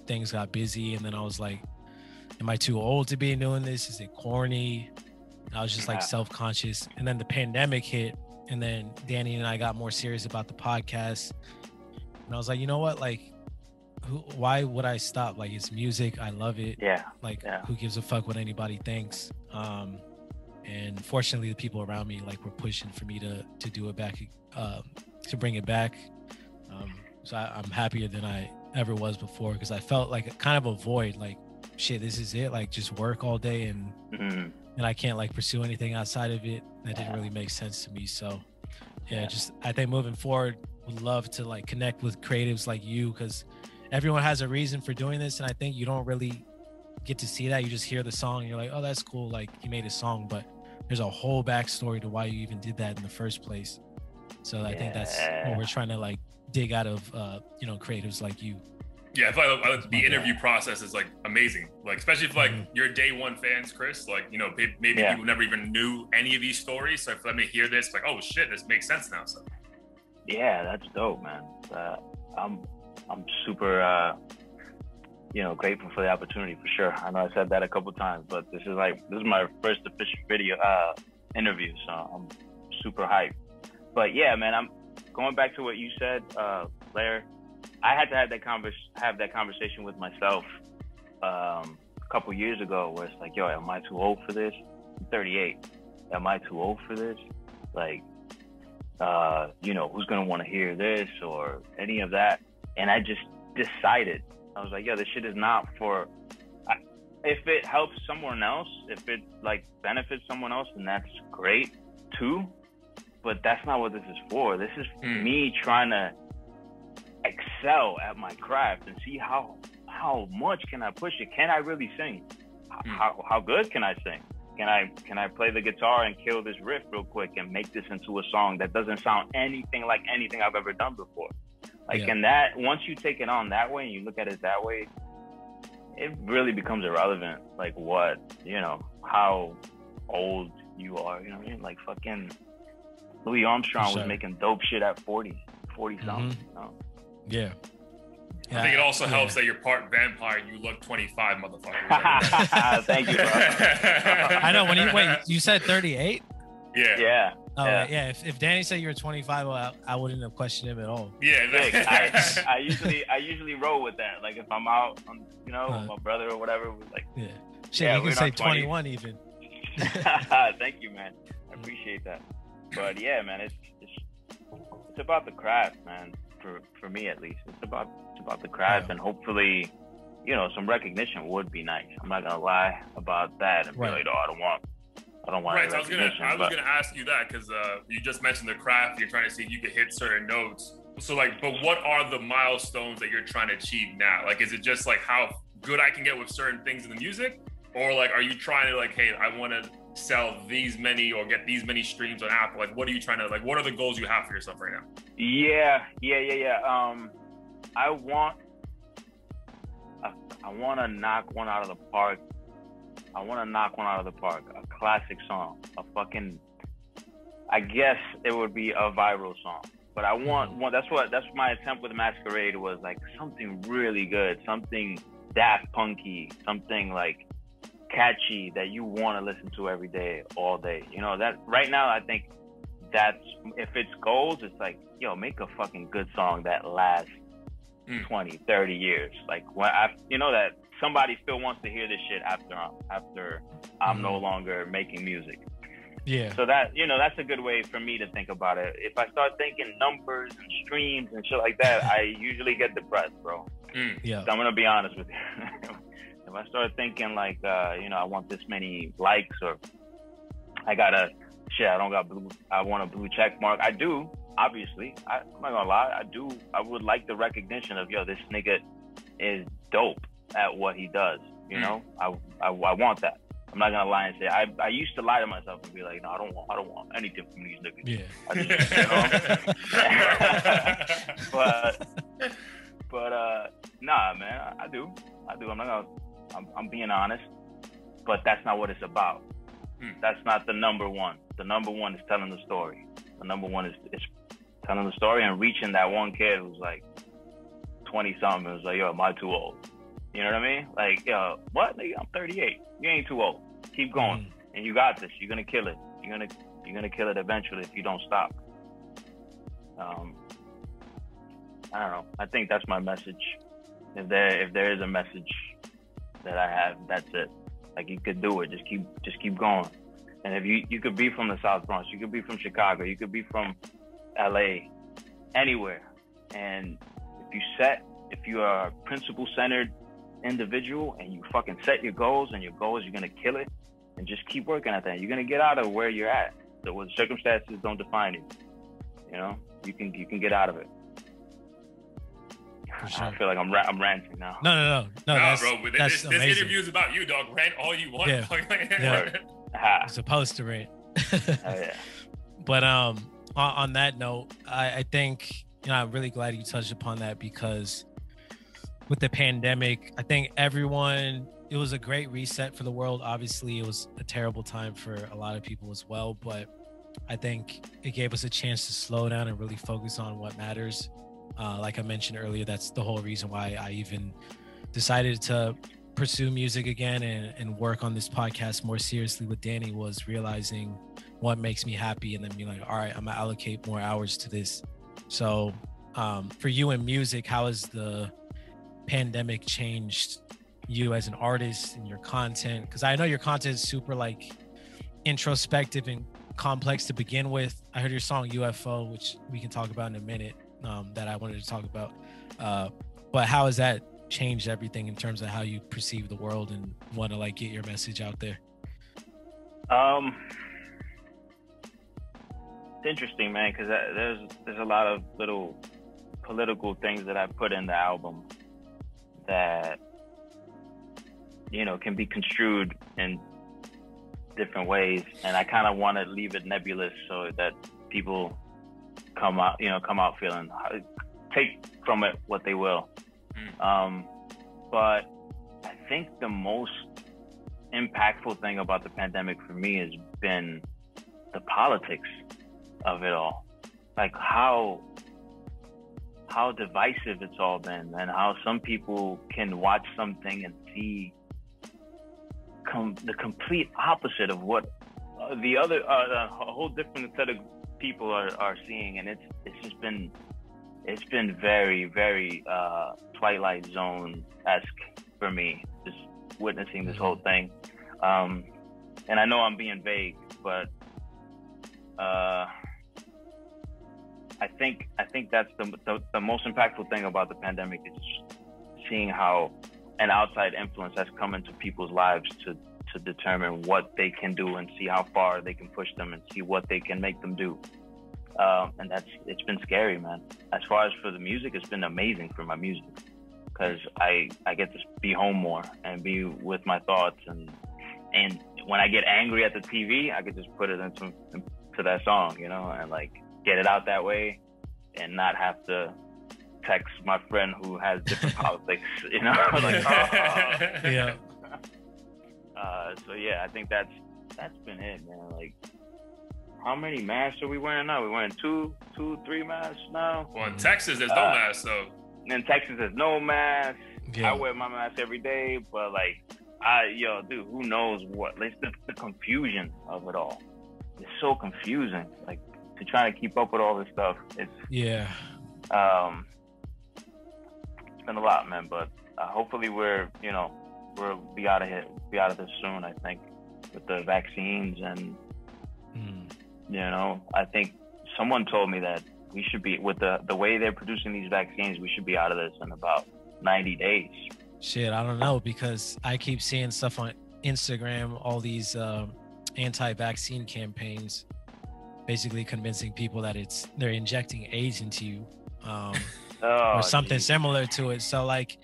things got busy, and then I was like, am I too old to be doing this? Is it corny? I was just like self-conscious. And then the pandemic hit, and then Danny and I got more serious about the podcast, and I was like, you know what, like why would I stop? Like, it's music, I love it. Who gives a fuck what anybody thinks? And fortunately the people around me like were pushing for me to do it back, to bring it back. So I'm happier than I ever was before, because I felt like kind of a void, like shit, this is it, like just work all day and I can't like pursue anything outside of it. That didn't really make sense to me. So just I think moving forward, would love to like connect with creatives like you, because everyone has a reason for doing this, and I think you don't really get to see that. You just hear the song and you're like, oh, that's cool, like you made a song, but there's a whole backstory to why you even did that in the first place. So I think that's what we're trying to like dig out of creatives like you. I feel like the interview process is like amazing, like especially if like you're day one fans, Chris, like maybe people never even knew any of these stories, so if let me hear this, like, oh shit, this makes sense now. So that's dope, man. I'm super grateful for the opportunity, for sure. I know I said that a couple times, but this is my first official video interview, so I'm super hyped. But yeah, man, I'm going back to what you said, Blair. I had to have that conversation with myself a couple years ago, where it's like, yo, am I too old for this? I'm 38. Am I too old for this? Like, who's gonna want to hear this or any of that? And I just decided, I was like, yo, this shit is not for. if it helps someone else, if it like benefits someone else, then that's great too. But that's not what this is for. This is me trying to excel at my craft and see how much can I push it. Can I really sing? How good can I sing? Can I play the guitar and kill this riff real quick and make this into a song that doesn't sound anything like anything I've ever done before? Like, and that, once you take it on that way and you look at it that way, it really becomes irrelevant. Like what, you know, how old you are, you know what I mean? Like fucking Louis Armstrong was making dope shit at 40 something, you know? Yeah. I think it also helps that you're part vampire and you look 25, motherfucker. Thank you, bro. I know. Wait, you said 38? Yeah. Oh, yeah. If Danny said you were 25, well, I wouldn't have questioned him at all. Yeah. I usually roll with that. Like if I'm out, you know, with my brother or whatever, we're like, shit, you can say 21 even. Thank you, man. I appreciate that. But yeah, man, it's about the craft, man. For me at least, it's about the craft, and hopefully, you know, some recognition would be nice. I'm not gonna lie about that and be like, I don't want. Right. So I was gonna ask you that because you just mentioned the craft. You're trying to see if you could hit certain notes. So like, but what are the milestones that you're trying to achieve now? Like, is it just like how good I can get with certain things in the music, or like, are you trying to like, hey, I want to sell these many or get these many streams on Apple? Like, what are you trying to, like, what are the goals you have for yourself right now? Yeah. I want to knock one out of the park. A classic song, I guess it would be a viral song, but I want one. That's my attempt with Masquerade was, like something really good, something Daft Punky, something like catchy that you want to listen to every day, all day. You know, that right now, I think that's, if it's goals, it's like, yo, make a fucking good song that lasts 20, 30 years. Like, when you know, that somebody still wants to hear this shit after I'm no longer making music. Yeah. So that, you know, that's a good way for me to think about it. If I start thinking numbers and streams and shit like that, I usually get depressed, bro. Yeah. So I'm gonna be honest with you. If I start thinking like, you know, I want this many likes, or I want a blue check mark. I do, obviously. I'm not gonna lie. I would like the recognition of, yo, this nigga is dope at what he does. You know, I want that. I'm not gonna lie and say I used to lie to myself and be like, no, I don't want anything from these niggas. Yeah. But nah, man, I do. I'm being honest, but that's not what it's about. That's not the number one. The number one is telling the story. The number one is telling the story and reaching that one kid who's like 20 something. Who's like, yo, am I too old? You know what I mean? Like, yo, what? Nigga, I'm 38. You ain't too old. Keep going, and you got this. You're gonna kill it. You're gonna kill it eventually if you don't stop. I don't know. I think that's my message. If there is a message that I have, that's it. Like, you could do it. Just keep going. And if you could be from the South Bronx, you could be from Chicago, you could be from LA, anywhere. And if you are a principle-centered individual and you fucking set your goals, and your goals, you're gonna kill it, and just keep working at that. You're gonna get out of where you're at. So the circumstances don't define you. You know, you can get out of it. Sure. I feel like I'm ranting now. No, bro. This interview is about you, dog. Rant all you want. Yeah. I'm supposed to rant. Yeah. But on that note, I think, you know, I'm really glad you touched upon that, because with the pandemic, I think it was a great reset for the world. Obviously, it was a terrible time for a lot of people as well, but I think it gave us a chance to slow down and really focus on what matters. Like I mentioned earlier, that's the whole reason why I even decided to pursue music again and work on this podcast more seriously with Danny, was realizing what makes me happy and then being like, all right, I'm gonna allocate more hours to this. So for you in music, how has the pandemic changed you as an artist and your content? Because I know your content is super like introspective and complex to begin with. I heard your song UFO, which we can talk about in a minute, that I wanted to talk about. But how has that changed everything in terms of how you perceive the world and want to like get your message out there? It's interesting, man, because there's a lot of little political things that I put in the album that, you know, can be construed in different ways, and I kind of want to leave it nebulous so that people come out feeling, take from it what they will. But I think the most impactful thing about the pandemic for me has been the politics of it all, like how divisive it's all been, and how some people can watch something and see the complete opposite of what the other a whole different set of people are seeing. And it's been very, very Twilight Zone-esque for me, just witnessing this whole thing. And I know I'm being vague, but I think that's the most impactful thing about the pandemic, is seeing how an outside influence has come into people's lives to determine what they can do and see how far they can push them and see what they can make them do. And it's been scary, man. As far as for the music, it's been amazing for my music, because I get to be home more and be with my thoughts, and when I get angry at the TV, I could just put it into that song, you know, and like get it out that way, and not have to text my friend who has different politics, you know, like, Yeah. So yeah, I think that's been it, man. Like, how many masks are we wearing now? We're wearing two, 3 masks now. Well, in Texas, there's no masks, so. In Texas, there's no mask. Yeah. I wear my mask every day, but like, dude, who knows what? Like, the confusion of it all. It's so confusing. Like, to try to keep up with all this stuff, it's Yeah. It's been a lot, man. But hopefully we'll be out of this soon. I think with the vaccines, and you know, I think someone told me that we should be, with the way they're producing these vaccines, we should be out of this in about 90 days. Shit, I don't know, because I keep seeing stuff on Instagram, all these anti-vaccine campaigns, basically convincing people that they're injecting AIDS into you, or something similar to it. So like,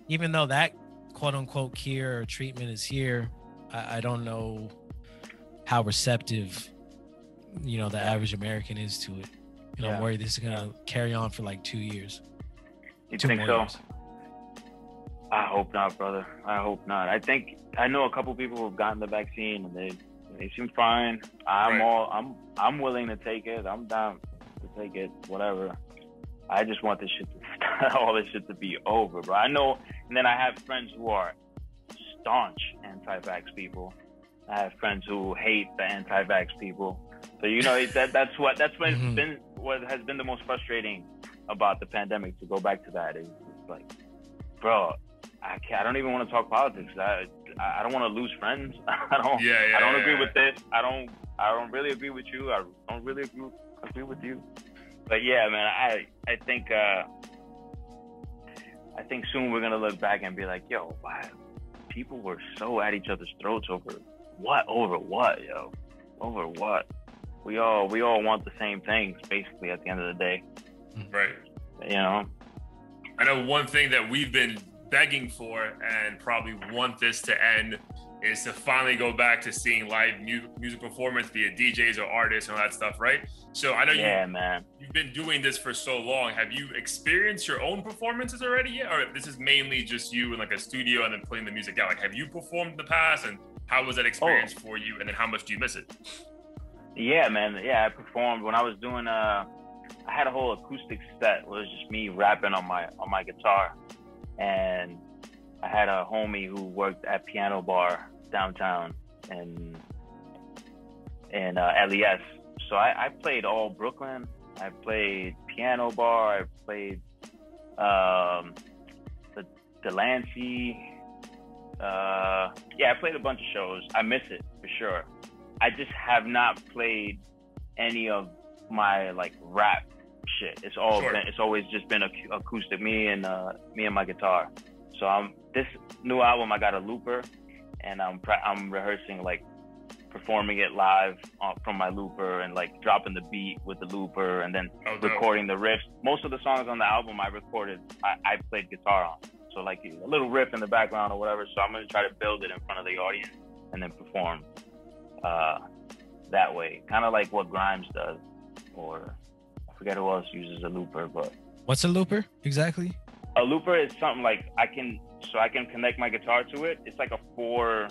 even though that quote unquote cure or treatment is here, I don't know how receptive, you know, the average American is to it. You know, I'm worried this is gonna carry on for like 2 years. You think so? Years. I hope not, brother. I hope not. I know a couple people who've gotten the vaccine, and they seem fine. I'm willing to take it. I'm down to take it, whatever. I just want this shit all this shit to be over, bro. I know. And then I have friends who are staunch anti-vax people. I have friends who hate the anti-vax people. So, you know, that's what has been the most frustrating about the pandemic, to go back to that, is like, bro, I don't even want to talk politics. I don't want to lose friends. I don't agree with this. I don't really agree with you. I don't really agree with you. But yeah, man, I think soon we're gonna look back and be like, yo, wow, people were so at each other's throats over what, yo? Over what? We all want the same things, basically, at the end of the day. Right. You know? I know one thing that we've been begging for, and probably want this to end, is to finally go back to seeing live music performance via DJs or artists and all that stuff, right? So I know you've been doing this for so long. Have you experienced your own performances already yet? Or this is mainly just you in like a studio and then putting the music out? Like, have you performed in the past, and how was that experience for you? And then how much do you miss it? Yeah, man. Yeah, I performed when I was doing, I had a whole acoustic set. It was just me rapping on my guitar. And I had a homie who worked at Piano Bar downtown in LES. So I played all Brooklyn. I played Piano Bar. I played the Delancey. I played a bunch of shows. I miss it for sure. I just have not played any of my like rap shit. It's always just been acoustic, me and my guitar. So this new album, I got a looper, and I'm rehearsing, like, performing it live from my looper, and like dropping the beat with the looper, and then recording the riffs. Most of the songs on the album I played guitar on, so like a little riff in the background or whatever. So I'm gonna try to build it in front of the audience and then perform that way, kind of like what Grimes does, or I forget who else uses a looper. But what's a looper exactly? A looper is something like I can connect my guitar to it. It's like a four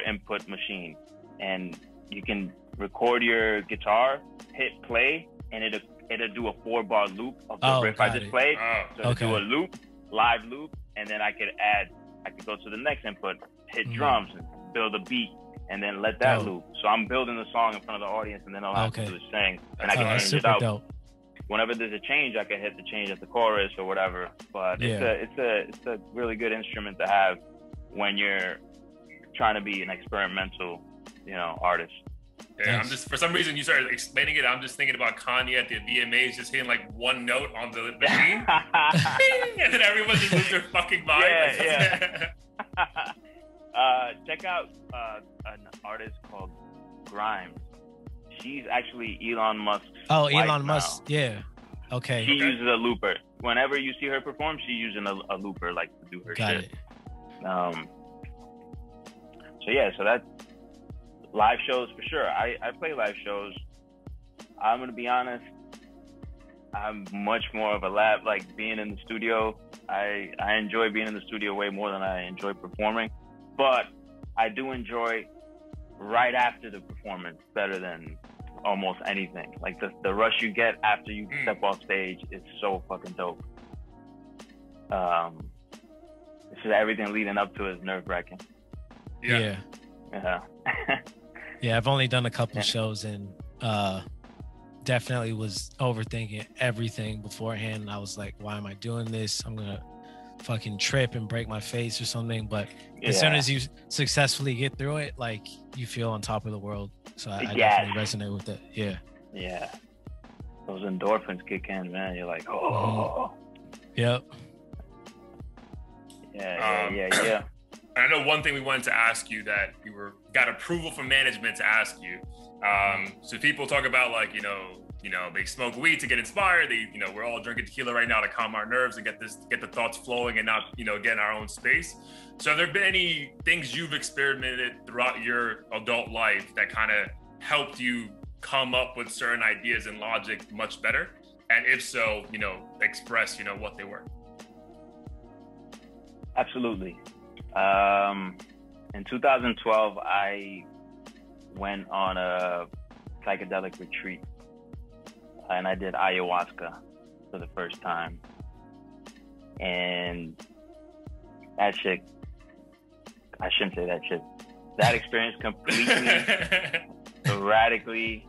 input machine, and you can record your guitar, hit play, and it'll do a 4-bar loop of the riff I just played. So it'll do a loop, live loop, and then I could go to the next input, hit drums, and build a beat, and then let that loop. So I'm building the song in front of the audience, and then all I have to do is sing, and I can change it out. Dope. Whenever there's a change, I can hit the change at the chorus or whatever. But it's a really good instrument to have when you're trying to be an experimental, artist. Yeah, I'm just, for some reason you started explaining it, I'm just thinking about Kanye at the VMAs just hitting like one note on the machine, and then everyone just loses their fucking mind. Check out an artist called Grimes. She's actually Elon Musk's wife Elon now. Musk, yeah. Okay. She uses a looper. Whenever you see her perform, she's using a looper, like, to do her shit. Got it. So that's live shows for sure. I play live shows. I'm gonna be honest, I'm much more of a lab, like being in the studio. I enjoy being in the studio way more than I enjoy performing, but I do enjoy right after the performance better than almost anything. Like the rush you get after you step off stage is so fucking dope. It's just everything leading up to it is nerve-wracking. Yeah. Yeah, I've only done a couple shows, and definitely was overthinking everything beforehand. I was like, why am I doing this? I'm gonna fucking trip and break my face or something. But as soon as you successfully get through it, like, you feel on top of the world. So I definitely resonate with that. Yeah. Those endorphins kick in, man. You're like, oh. Yep. Yeah. I know one thing we wanted to ask you that we got approval from management to ask you. So people talk about, like, they smoke weed to get inspired. We're all drinking tequila right now to calm our nerves and get the thoughts flowing and not, get in our own space. So have there been any things you've experimented throughout your adult life that kind of helped you come up with certain ideas and logic much better? And if so, express, what they were. Absolutely. In 2012, I went on a psychedelic retreat, and I did ayahuasca for the first time. And that shit, I shouldn't say that shit. That experience completely, radically,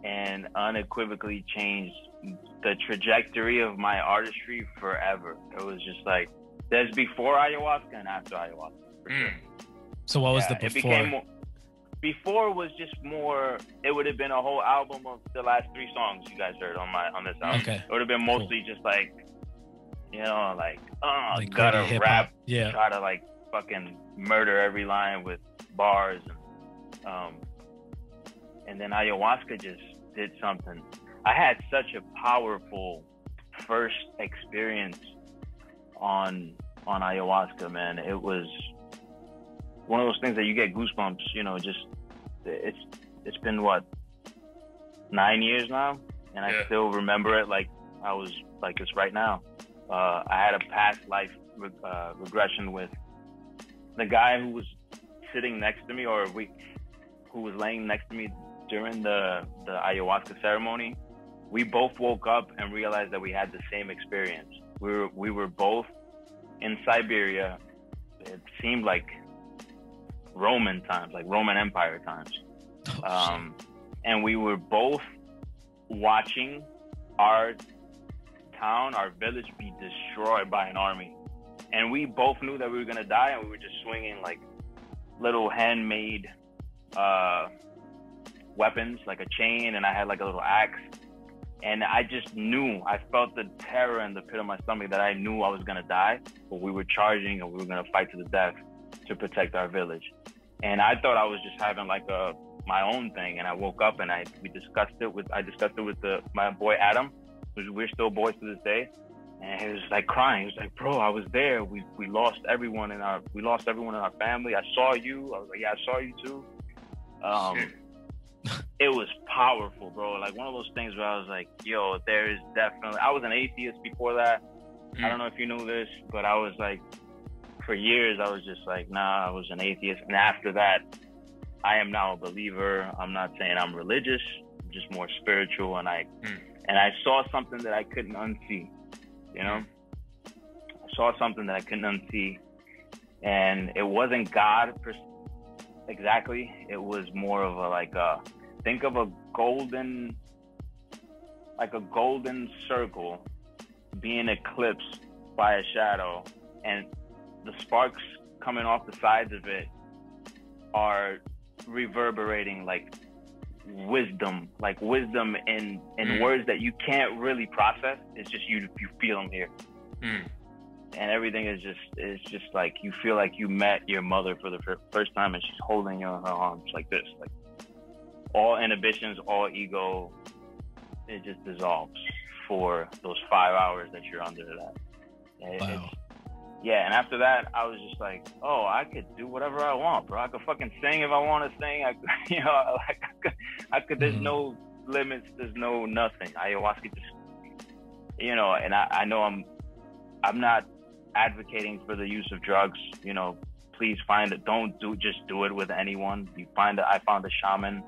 and unequivocally changed the trajectory of my artistry forever. It was just like, there's before ayahuasca and after ayahuasca. For sure. So what was the before? Before was just more, it would have been a whole album of the last 3 songs you guys heard on this album. Okay. It would have been mostly just like, gotta rap, try to like fucking murder every line with bars, and then ayahuasca just did something. I had such a powerful first experience on ayahuasca, man. It was one of those things that you get goosebumps, it's been what, 9 years now, and I still remember it like I was like this right now. I had a past life regression with the guy who was sitting next to me, who was laying next to me during the ayahuasca ceremony. We both woke up and realized that we had the same experience. We were both in Siberia. It seemed like Roman times, like Roman Empire times. And we were both watching our town, our village, be destroyed by an army. And we both knew that we were gonna die, and we were just swinging like little handmade weapons, like a chain, and I had like a little axe. And I just knew, I felt the terror in the pit of my stomach that I knew I was gonna die, but we were charging and we were gonna fight to the death to protect our village. And I thought I was just having like my own thing. And I woke up and I discussed it with my boy Adam, we're still boys to this day. And he was like crying. He was like, bro, I was there. We lost everyone in our family. I saw you. I was like, yeah, I saw you too. It was powerful, bro. Like one of those things where I was like, yo, there is definitely, I was an atheist before that. I don't know if you knew this, but I was like, for years, I was just like, nah, I was an atheist. And after that, I am now a believer. I'm not saying I'm religious, I'm just more spiritual. And I saw something that I couldn't unsee, you know? I saw something that I couldn't unsee. And it wasn't God exactly. It was more of think of a golden circle being eclipsed by a shadow, and the sparks coming off the sides of it are reverberating like wisdom in words that you can't really process. It's just you feel them here. And everything is just like, you feel like you met your mother for the first time and she's holding you in her arms like this. Like all inhibitions, all ego, it just dissolves for those 5 hours that you're under that. Wow. Yeah, and after that, I was just like, oh, I could do whatever I want, bro. I could fucking sing if I want to sing. I could, there's no limits, there's no nothing. Ayahuasca just, and I know I'm not advocating for the use of drugs. Please find it. Don't just do it with anyone. I found a shaman.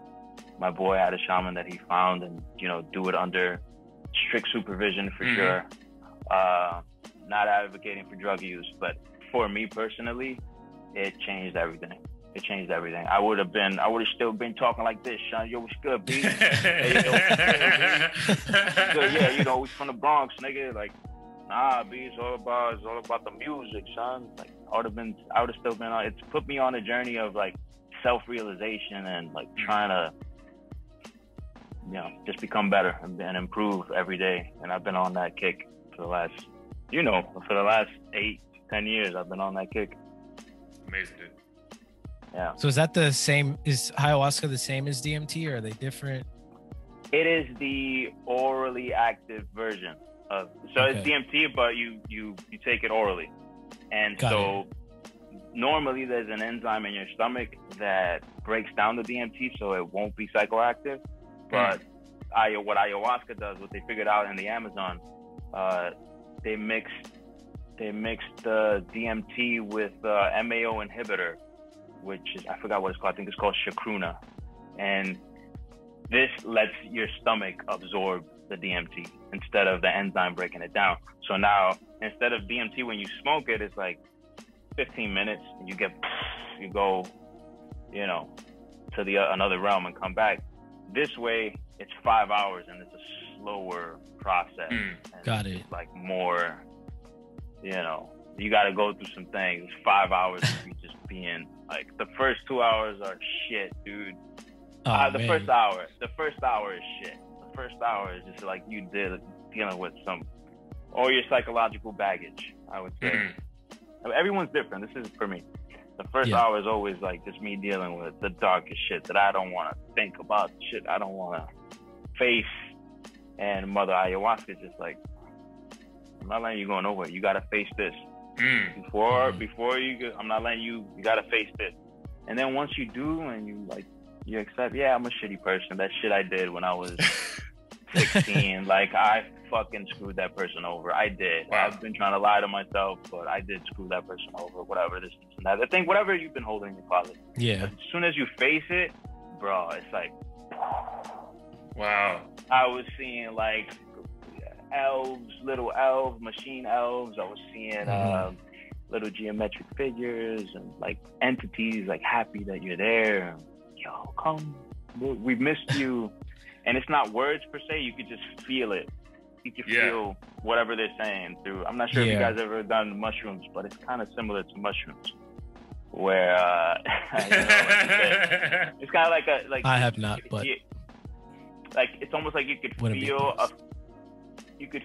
My boy had a shaman that he found, and do it under strict supervision for sure. Not advocating for drug use, but for me personally, it changed everything. It changed everything. I would have still been talking like this, Sean. Yo, what's good, B? Hey, yo, good, yeah, we from the Bronx, nigga. Like, nah, B, it's all about the music, son. Like, I would have still been on. It's put me on a journey of like self-realization and like trying to, just become better and improve every day. And I've been on that kick for the last 8-10 years. I've been on that kick. Amazing, dude. Yeah. So is that the same? Is ayahuasca the same as DMT, or are they different? It is the orally active version of. So okay. It's DMT, but you take it orally, and normally there's an enzyme in your stomach that breaks down the DMT, so it won't be psychoactive. But what ayahuasca does, what they figured out in the Amazon, they mixed the DMT with MAO inhibitor, which is, I forgot what it's called. I think it's called chacruna. And this lets your stomach absorb the DMT instead of the enzyme breaking it down. So now, instead of DMT, when you smoke it, it's like 15 minutes and you go, to another realm and come back. This way, it's 5 hours and it's a slower process. Got it. It's like more, you got to go through some things. 5 hours of you just being like, the first 2 hours are shit, dude. The first hour is shit. The first hour is just like you dealing with all your psychological baggage, I would say. I mean, everyone's different. This is for me. The first hour is always like just me dealing with the darkest shit that I don't want to think about, shit I don't want to face. And Mother Ayahuasca is just like, I'm not letting you go nowhere. You got to face this. Before you go, I'm not letting you got to face this. And then once you do and you accept, yeah, I'm a shitty person. That shit I did when I was 16, like I fucking screwed that person over. I did. Wow. I've been trying to lie to myself, but I did screw that person over, whatever, this and that. I think whatever you've been holding in your closet. Yeah. As soon as you face it, bro, it's like, wow. I was seeing like elves, little elves, machine elves. I was seeing little geometric figures and like entities like happy that you're there. Yo, come, we missed you. And it's not words per se, you could just feel it. You can feel whatever they're saying through. I'm not sure if you guys ever done mushrooms, but it's kind of similar to mushrooms. Where it's kind of like I have not, but like it's almost like you could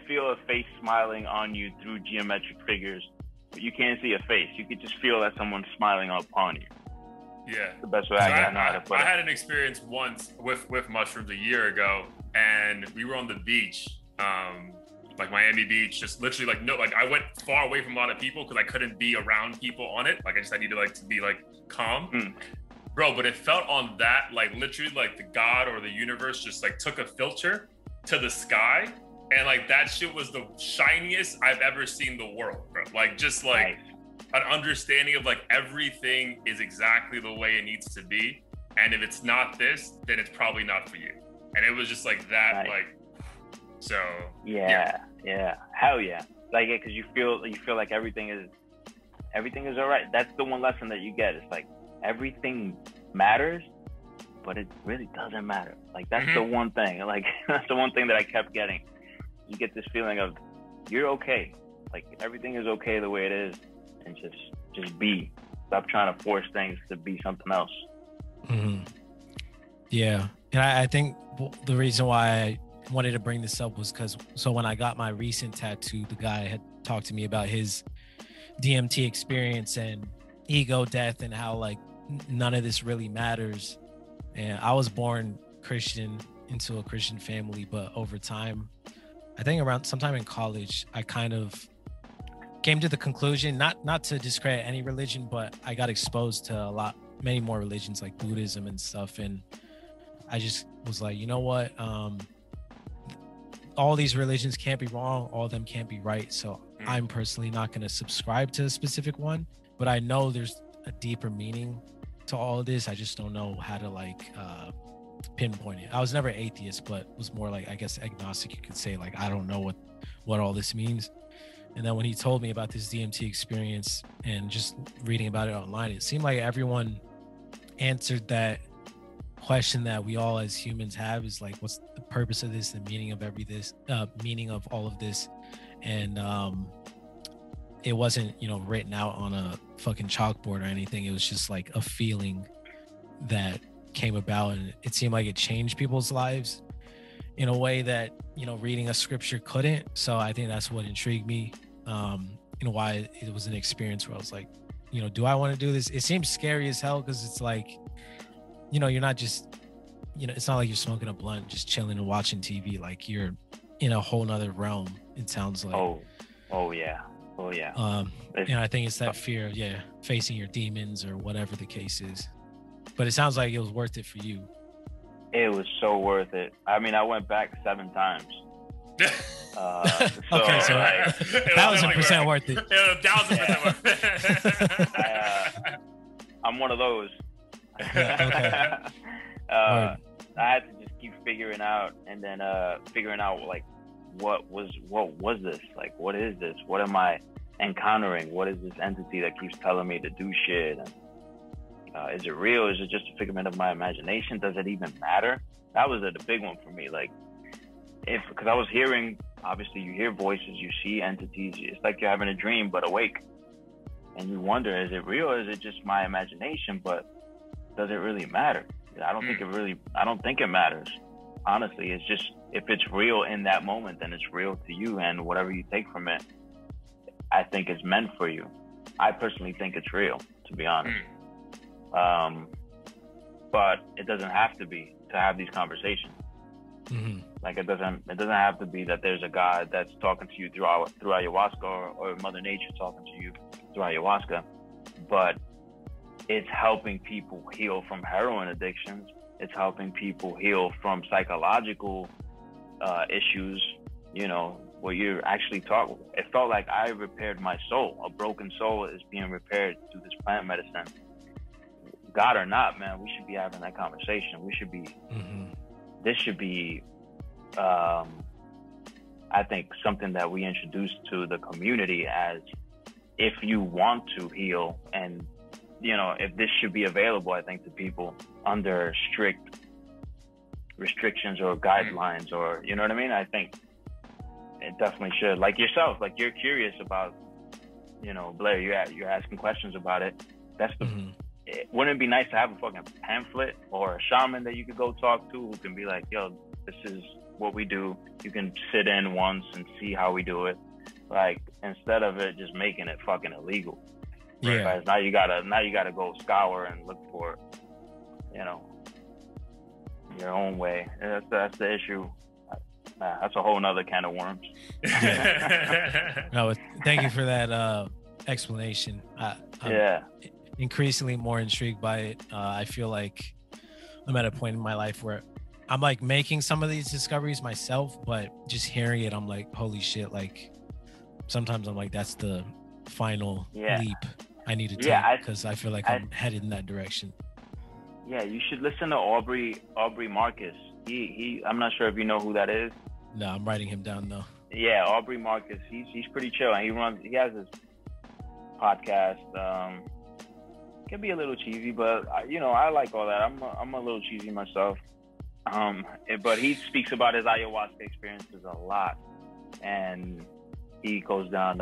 feel a face smiling on you through geometric figures, but you can't see a face. You could just feel that someone's smiling upon you. Yeah, the best way I know how to put it. I had an experience once with mushrooms a year ago, and we were on the beach, like Miami Beach, just literally like I went far away from a lot of people because I couldn't be around people on it. Like I needed like to be like calm. Bro, but it felt on that, like literally like the God or the universe just like took a filter to the sky, and like that shit was the shiniest I've ever seen the world, bro. Like just like an understanding of like everything is exactly the way it needs to be, and if it's not this, then it's probably not for you. And it was just like that, like, so yeah, hell yeah, like because you feel like everything is all right. That's the one lesson that you get. It's like everything matters, but it really doesn't matter. Like that's the one thing. Like that's the one thing that I kept getting. You get this feeling of you're okay. Like everything is okay the way it is, and just be. Stop trying to force things to be something else. Yeah, and I think the reason why I wanted to bring this up was because when I got my recent tattoo, the guy had talked to me about his DMT experience and ego death and how like none of this really matters. And I was born Christian into a Christian family, but over time, I think around sometime in college, I kind of came to the conclusion, not to discredit any religion, but I got exposed to many more religions like Buddhism and stuff. And I just was like, you know what? All these religions can't be wrong. All of them can't be right. So I'm personally not going to subscribe to a specific one, but I know there's a deeper meaning to all of this. I just don't know how to like pinpoint it. I was never atheist, but was more like, I guess, agnostic, you could say. Like, I don't know what all this means. And then when he told me about this DMT experience and just reading about it online, it seemed like everyone answered that question that we all as humans have, is like, what's the purpose of this, the meaning of meaning of all of this. And it wasn't, written out on a fucking chalkboard or anything. It was just like a feeling that came about, and it seemed like it changed people's lives in a way that, reading a scripture couldn't. So I think that's what intrigued me, why it was an experience where I was like, do I want to do this? It seems scary as hell because it's like, you're not just, it's not like you're smoking a blunt, just chilling and watching TV. Like you're in a whole nother realm, it sounds like. Oh yeah. I think it's that fear of, facing your demons or whatever the case is. But it sounds like it was worth it for you. It was so worth it. I mean, I went back 7 times. Okay, so like, 1,000% worth it. 1,000% worth it. I'm one of those. Yeah, okay. I had to just keep figuring out, and then figuring out like what was this? Like, what is this? What am I encountering? What is this entity that keeps telling me to do shit? And is it real? Is it just a figment of my imagination? Does it even matter? That was the big one for me. Like, because I was hearing, obviously you hear voices, you see entities. It's like you're having a dream, but awake. And you wonder, is it real or is it just my imagination? But does it really matter? I don't think it matters. Honestly, it's just, if it's real in that moment, then it's real to you, and whatever you take from it, I think is meant for you. I personally think it's real, to be honest. But it doesn't have to be to have these conversations. Like it doesn't have to be that there's a God that's talking to you through ayahuasca, or Mother Nature talking to you through ayahuasca. But it's helping people heal from heroin addictions. It's helping people heal from psychological issues, where you're actually talking. It felt like I repaired my soul. A broken soul is being repaired through this plant medicine. God or not, man, we should be having that conversation. We should be, this should be, I think, something that we introduce to the community as, if you want to heal, and, if this should be available, I think, to people under strict restrictions or guidelines, or, you know what I mean? I think it definitely should. Like yourself, like you're curious about, Blair, you're asking questions about it. That's the, wouldn't it be nice to have a fucking pamphlet or a shaman that you could go talk to who can be like, yo, this is what we do. You can sit in once and see how we do it. Like, instead of it just making it fucking illegal. Yeah. Right? Now you gotta go scour and look for, you know, your own way. That's the issue. That's a whole nother can of worms. No, thank you for that explanation. I'm increasingly more intrigued by it. I feel like I'm at a point in my life where I'm like making some of these discoveries myself, but just hearing it, I'm like, holy shit. Like, sometimes I'm like, that's the final leap I need to take, because I feel like I'm headed in that direction. Yeah, you should listen to Aubrey Marcus. I'm not sure if you know who that is. No, I'm writing him down though. Yeah, Aubrey Marcus. He's pretty chill, and he has his podcast. Can be a little cheesy, but I like all that. I'm a little cheesy myself. But he speaks about his ayahuasca experiences a lot, and he goes down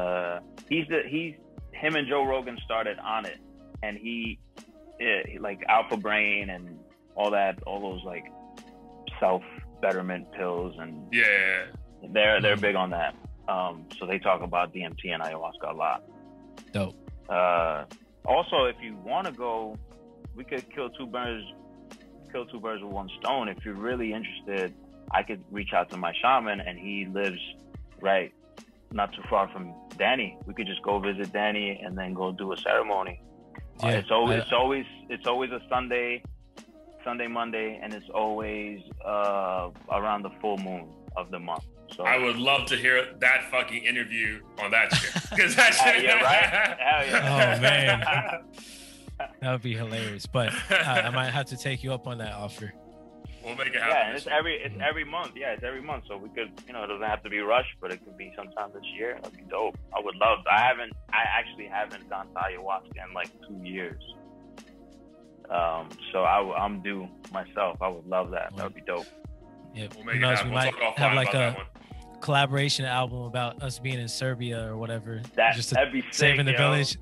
him and Joe Rogan started on it, and he like Alpha Brain and all those like self betterment pills, and they're big on that. So they talk about DMT and ayahuasca a lot. Dope. Also, if you want to go, we could kill two birds with one stone. If you're really interested, I could reach out to my shaman, and he lives right not too far from Danny. We could just go visit Danny and then go do a ceremony. Yeah, it's always a Sunday, Monday, and it's always around the full moon of the month. So I would love to hear that fucking interview on that shit. Because that shit, yeah, right? Hell yeah. Oh man, that would be hilarious. But I might have to take you up on that offer. We'll make it happen. Yeah, and it's every month. Yeah, it's every month. So we could, it doesn't have to be rushed, but it could be sometime this year. That'd be dope. I would love. I actually haven't gone to ayahuasca in like 2 years. So I'm due myself. I would love that. That would be dope. Yeah, we'll make it happen. We might have like a collaboration album about us being in Serbia or whatever. That'd be sick, saving the village.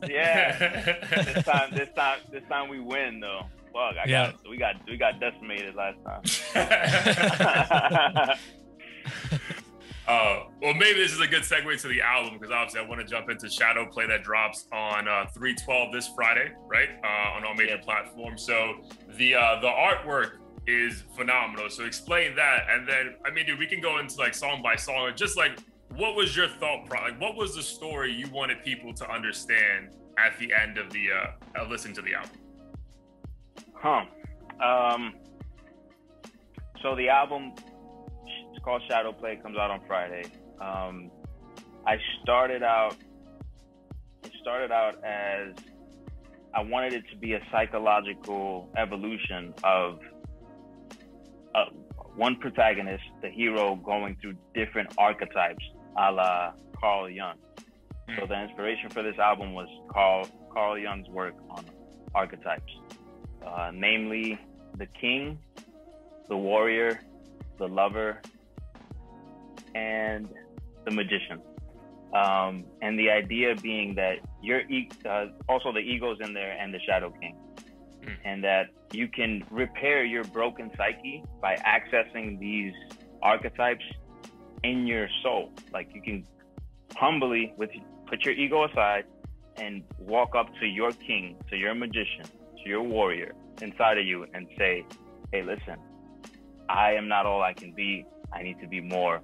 Yeah. This time we win though. Fuck, we got decimated last time. Well, maybe this is a good segue to the album, because obviously I want to jump into ShadowPlay that drops on 3/12 this Friday, right? On all major platforms. So the artwork is phenomenal. So explain that, and then dude, we can go into like song by song. Just like, what was your thought process? Like, what was the story you wanted people to understand at the end of the listening to the album? So the album, it's called ShadowPlay, comes out on Friday. It started out as I wanted it to be a psychological evolution of one protagonist, the hero, going through different archetypes, a la Carl Jung. So the inspiration for this album was Carl Jung's work on archetypes, namely the king, the warrior, the lover, and the magician. And the idea being that also the ego's in there, and the shadow king. And that you can repair your broken psyche by accessing these archetypes in your soul. Like, you can humbly put your ego aside and walk up to your king, to your magician, to your warrior inside of you, and say, hey, listen, I am not all I can be. I need to be more.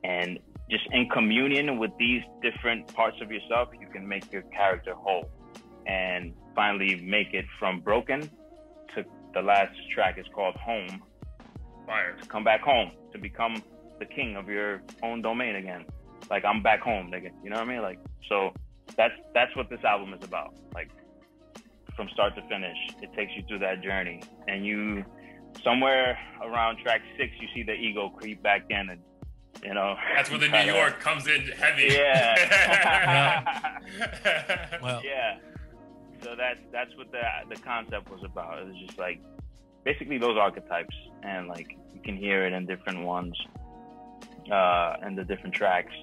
And just in communion with these different parts of yourself, you can make your character whole. And finally make it from broken to the last track is called Home. Fire. To come back home, to become the king of your own domain again. Like, I'm back home, nigga. You know what I mean? Like, so that's what this album is about. Like, from start to finish, it takes you through that journey. And you, somewhere around track 6, you see the ego creep back in, and that's where the New York comes in heavy. Yeah. Well. Yeah. So that's what the concept was about. It was just like basically those archetypes, and like you can hear it in different ones, and the different tracks.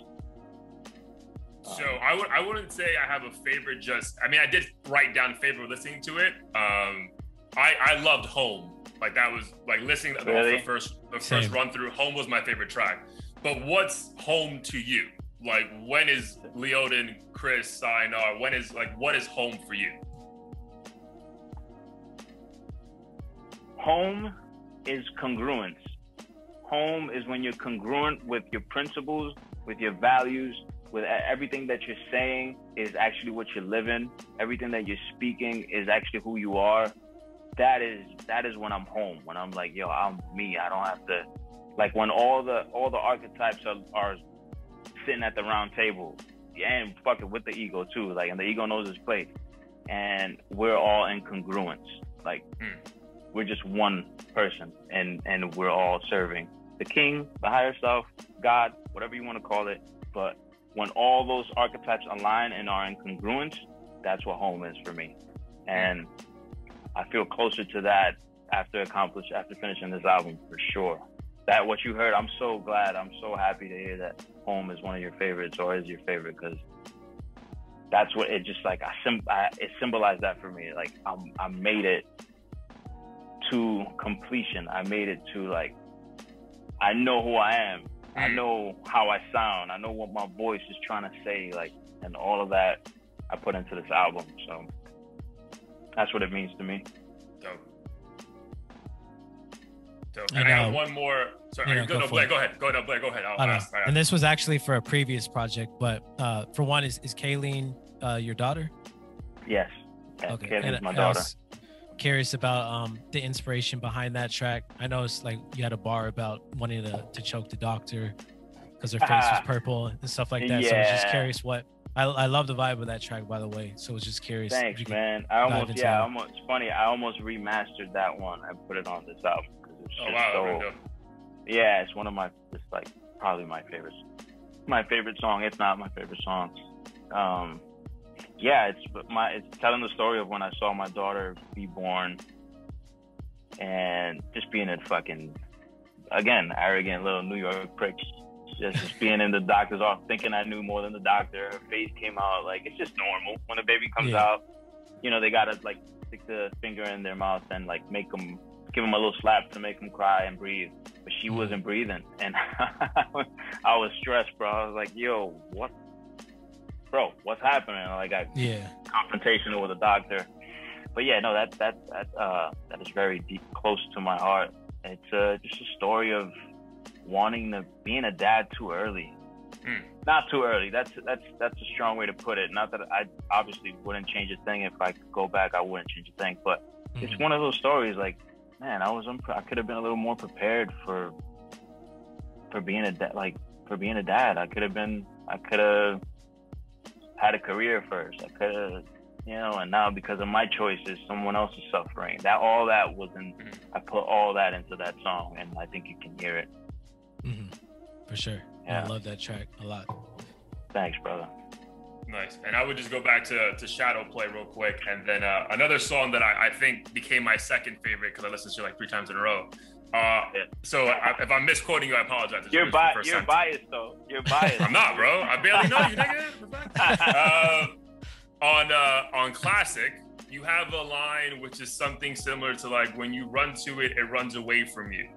So I wouldn't say I have a favorite. I did write down favorite listening to it. I loved Home. Like that was like listening to Really? the first run through. Home was my favorite track. But what's home to you? Like when is Leoden, Chris, Sayonara? What is home for you? Home is congruence. Home is when you're congruent with your principles, with your values, with everything that you're saying is actually what you're living. Everything that you're speaking is actually who you are. That is when I'm home. When I'm like, yo, I'm me. I don't have to, like when all the archetypes are sitting at the round table, and fucking with the ego too. Like, and the ego knows its place, and we're all in congruence. Like, we're just one person, and we're all serving the king, the higher self, God, whatever you want to call it. But when all those archetypes align and are in congruence, that's what home is for me. And I feel closer to that after finishing this album, for sure. That what you heard, I'm so glad, I'm so happy to hear that home is one of your favorites or is your favorite, because that's what it just like, it symbolized that for me. Like I made it to completion. I made it to like, I know who I am. I know how I sound. I know what my voice is trying to say, like, and all of that I put into this album. So that's what it means to me. Dope. And I have one more. Sorry, are you good? No, Blair, go ahead. Go ahead, Blair. Go ahead. I'll ask. And this was actually for a previous project, but for one, is Kayleen your daughter? Yes. Okay. Kayleen's my daughter. Curious about the inspiration behind that track. I know it's like you had a bar about wanting to choke the doctor because her face was purple and stuff like that. Yeah. So I was just curious what I love the vibe of that track, by the way. So I was just curious. Thanks, man. It's funny. I almost remastered that one and put it on this album because it's just yeah, it's one of my, it's like probably my favorite song, if not my favorite song. Yeah, it's telling the story of when I saw my daughter be born and just being a fucking, again, arrogant little New York prick. Just being in the doctor's office, thinking I knew more than the doctor. Her face came out, like, it's just normal. When a baby comes out, you know, they gotta like stick the finger in their mouth and like give them a little slap to make them cry and breathe. But she wasn't breathing. And I was stressed, bro. I was like, yo, what's happening? Like, I confrontational with a doctor. But yeah, no, that is very deep, close to my heart. It's just a story of being a dad too early. Not too early. That's a strong way to put it. Not that I obviously wouldn't change a thing. If I could go back, I wouldn't change a thing. But it's one of those stories. Like, man, I could have been a little more prepared for being a dad. Like, for being a dad, I could have had a career first. I could have, you know, and now because of my choices, someone else is suffering. All that wasn't, I put all that into that song, and I think you can hear it. For sure. Yeah. I love that track a lot. Thanks, brother. Nice. And I would just go back to ShadowPlay real quick, and then another song that I think became my second favorite because I listened to it like 3 times in a row. So if I'm misquoting you, I apologize. You're biased, though. You're biased. I'm not, bro. I barely know you, nigga. On Classic, you have a line which is something similar to like, when you run to it, it runs away from you.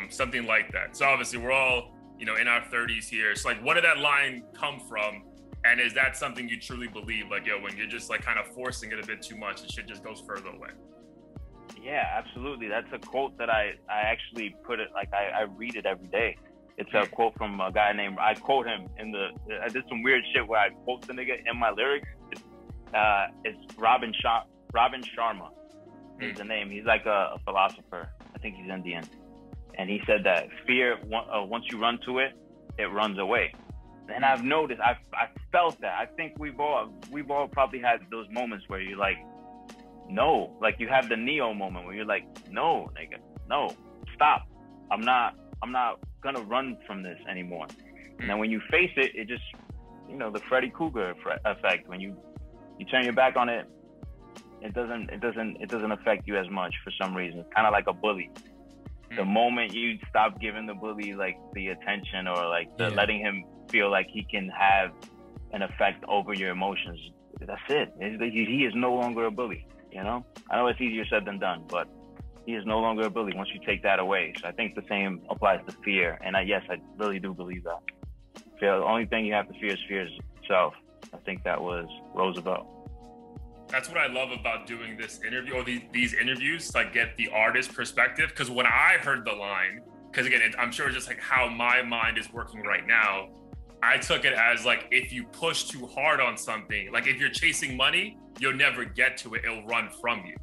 Something like that. So obviously we're all, you know, in our 30s here. So like, what did that line come from? And is that something you truly believe? Like, yo, when you're just like kind of forcing it a bit too much, it shit just goes further away. Yeah, absolutely. That's a quote that I actually put it, like, I read it every day. It's a quote from a guy named, I quote him I did some weird shit where I quote the nigga in my lyrics. It's Robin Sharma is the name. He's like a philosopher. I think he's Indian. And he said that fear, once you run to it, it runs away. And I've noticed, I felt that. I think we've all probably had those moments where you're like, no, like you have the Neo moment where you're like, no, nigga, no, stop. I'm not gonna run from this anymore. And then when you face it, it just, you know, the Freddy Krueger effect. When you turn your back on it, it doesn't affect you as much for some reason. It's kind of like a bully. The moment you stop giving the bully like the attention or like letting him feel like he can have an effect over your emotions, that's it. He is no longer a bully. You know, I know it's easier said than done, but he is no longer a bully once you take that away. So I think the same applies to fear. And yes, I really do believe that. Fear, the only thing you have to fear is fear itself. I think that was Roosevelt. That's what I love about doing this interview, or these interviews, like get the artist perspective. Because when I heard the line, because again, I'm sure just like how my mind is working right now, I took it as like, if you push too hard on something, like if you're chasing money, you'll never get to it. It'll run from you.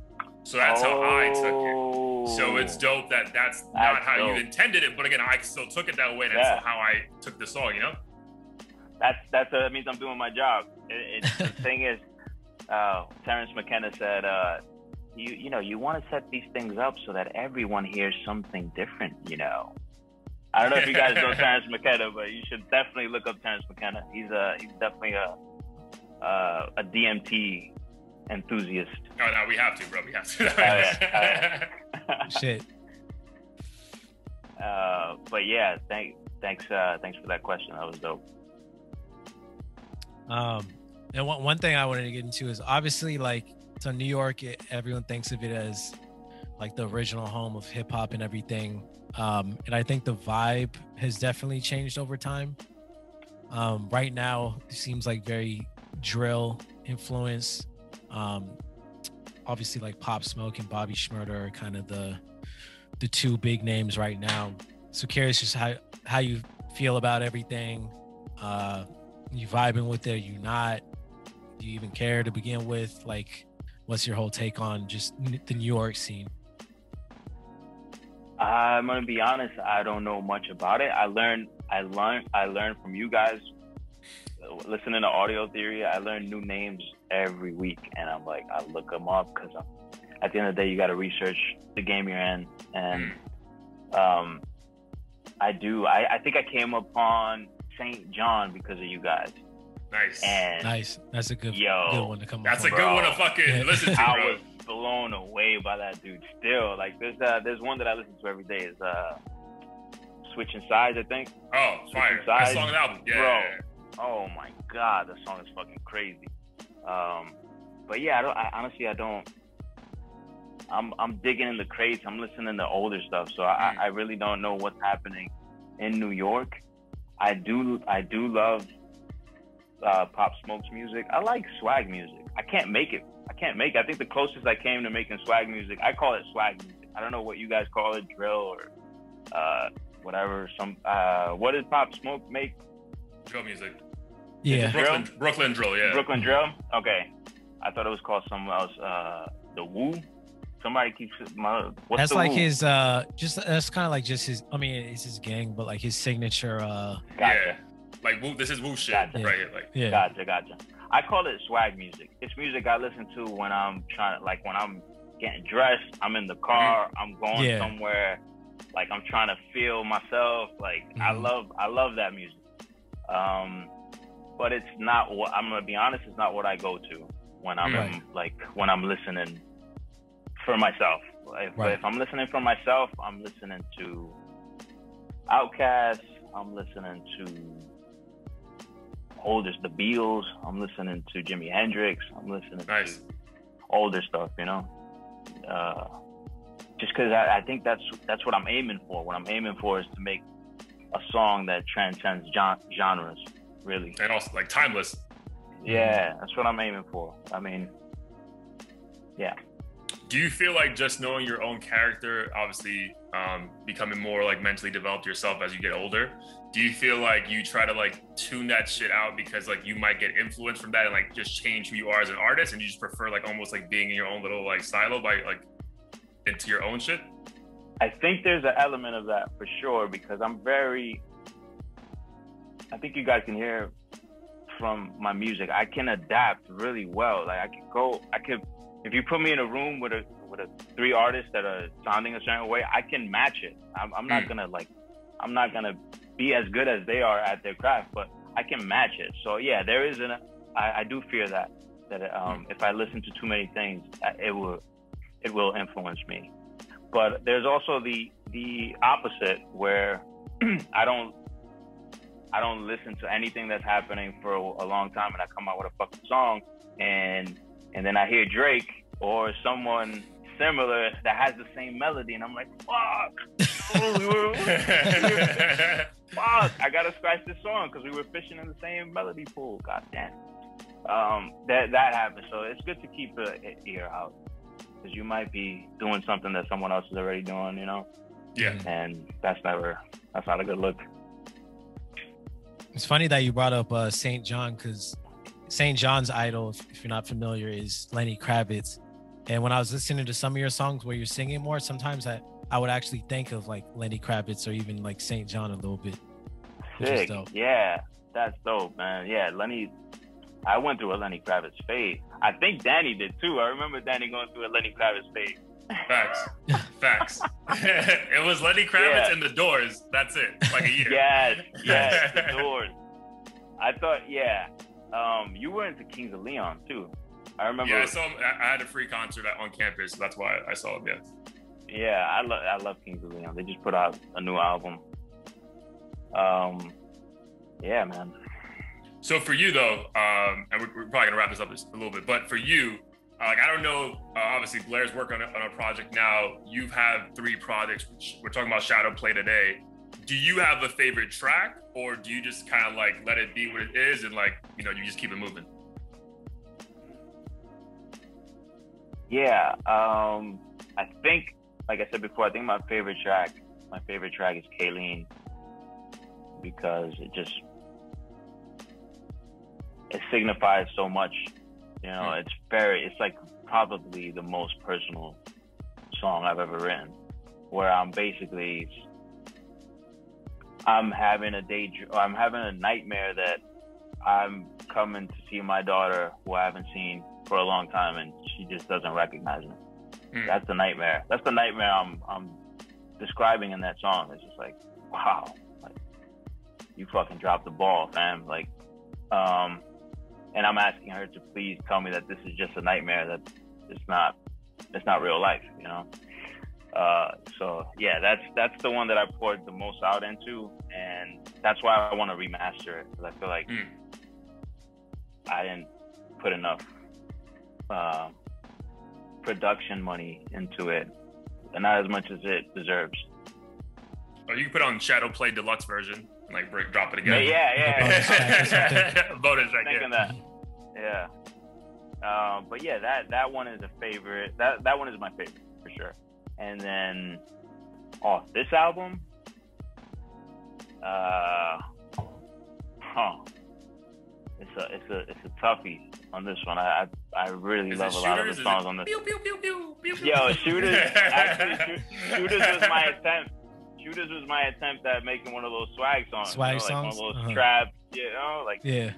So that's how I took it. So it's dope that that's not how you intended it. But again, I still took it that way. That's how I took the song, you know? That means I'm doing my job. The thing is, Terrence McKenna said, you want to set these things up so that everyone hears something different, you know. I don't know if you guys know Terrence McKenna, but you should definitely look up Terrence McKenna. He's definitely a DMT enthusiast. Oh no, we have to, bro. We have to. Shit. But yeah, thanks for that question. That was dope. And one thing I wanted to get into is obviously like, so New York, everyone thinks of it as like the original home of hip hop and everything. And I think the vibe has definitely changed over time. Right now, it seems like very drill influence. Obviously, like Pop Smoke and Bobby Shmurda are kind of the two big names right now. So curious just how you feel about everything. You vibing with it? Are you not? Do you even care to begin with? Like, what's your whole take on just the New York scene? I'm gonna be honest. I don't know much about it. I learned from you guys. Listening to Audio Theory, I learn new names every week, and I'm like, I look them up because at the end of the day, you got to research the game you're in, and I do. I think I came upon St. John because of you guys. Nice. And nice. That's a good one to come. That's a good one to fucking listen to, bro. I was blown away by that dude. Still, like there's one that I listen to every day. Is Switching Sides, I think. Oh, fire! That song and album, yeah. Bro, oh my god, that song is fucking crazy. But yeah, I don't. I'm digging in the crates. I'm listening to older stuff, so I really don't know what's happening in New York. I do love Pop Smoke's music. I like swag music. I can't make it. I think the closest I came to making swag music, I call it swag music. I don't know what you guys call it, drill or whatever. What did Pop Smoke make? Drill music. Yeah. Brooklyn drill, yeah. Brooklyn drill? Okay. I thought it was called something else. The Woo? Somebody keeps what's that's the like Woo? His that's kind of like just his, I mean, it's his gang, but like his signature Gotcha. Yeah. Like Woo, this is Woo shit. Gotcha. Right here. Like Gotcha. I call it swag music. It's music I listen to when I'm when I'm getting dressed, I'm in the car, I'm going somewhere, like I'm trying to feel myself. Like I love that music. But it's not what, I'm gonna be honest, it's not what I go to when I'm when I'm listening for myself. If I'm listening for myself, I'm listening to Outkast, I'm listening to the Beatles, I'm listening to Jimi Hendrix, I'm listening to older stuff, you know. Just because I think that's what I'm aiming for. What I'm aiming for is to make a song that transcends genres, really. And also like timeless. Yeah, that's what I'm aiming for. I mean, yeah. Do you feel like just knowing your own character, obviously becoming more like mentally developed yourself as you get older, do you feel like you try to like tune that shit out because like you might get influence from that and like just change who you are as an artist, and you just prefer like almost like being in your own little like silo by like into your own shit? I think there's an element of that for sure, because I think you guys can hear from my music, I can adapt really well. Like if you put me in a room with three artists that are sounding a certain way, I can match it. I'm not gonna be as good as they are at their craft, but I can match it. So yeah, there is I do fear that if I listen to too many things, it will influence me. But there's also the opposite, where I don't listen to anything that's happening for a long time, and I come out with a fucking song, and then I hear Drake or someone similar that has the same melody, and I'm like, fuck. Fuck, I gotta scratch this song because we were fishing in the same melody pool. God damn. That happened. So it's good to keep an ear out because you might be doing something that someone else is already doing, you know? Yeah. And that's not a good look. It's funny that you brought up St. John, because St. John's idol, if you're not familiar, is Lenny Kravitz. And when I was listening to some of your songs where you're singing more, sometimes I would actually think of like Lenny Kravitz or even like St. John a little bit. Sick. Yeah, that's dope, man. Yeah, Lenny. I went through a Lenny Kravitz phase. I think Danny did too. I remember Danny going through a Lenny Kravitz phase. Facts. It was Lenny Kravitz and The Doors. That's it. Like a year. Yes, The Doors. I thought, you were into Kings of Leon too. I remember. Yeah, I saw him. I had a free concert on campus. So that's why I saw him. Yeah. Yeah, I love Kings of Leon. They just put out a new album. Yeah, man. So for you though, and we're probably gonna wrap this up a little bit, but for you, like I don't know, obviously Blair's working on a project now. You've had 3 projects. We're talking about ShadowPlay today. Do you have a favorite track, or do you just kind of like let it be what it is and like, you know, you just keep it moving? Yeah, I think, like I said before, I think my favorite track is Kayleen, because it signifies so much, you know. It's like probably the most personal song I've ever written, where I'm having a nightmare that I'm coming to see my daughter, who I haven't seen for a long time, and she just doesn't recognize me. That's the nightmare. That's the nightmare I'm describing in that song. It's just like, wow, like you fucking dropped the ball, fam. Like, and I'm asking her to please tell me that this is just a nightmare, that it's not real life, you know? So yeah, that's the one that I poured the most out into, and that's why I want to remaster it, because I feel like I didn't put enough production money into it, and not as much as it deserves. Oh, you can put on ShadowPlay deluxe version. Like drop it again. Yeah. Bonus right there. That. Yeah. But yeah, that one is a favorite. That one is my favorite for sure. And then off this album, it's a toughie on this one. I really love a lot of the songs on this. Pew, pew, pew, pew, pew, pew. Yo, Shooters. Actually, Shooters was my attempt. Shooters was my attempt at making one of those swag songs. Swag songs? Like one of those trap, you know, like yeah.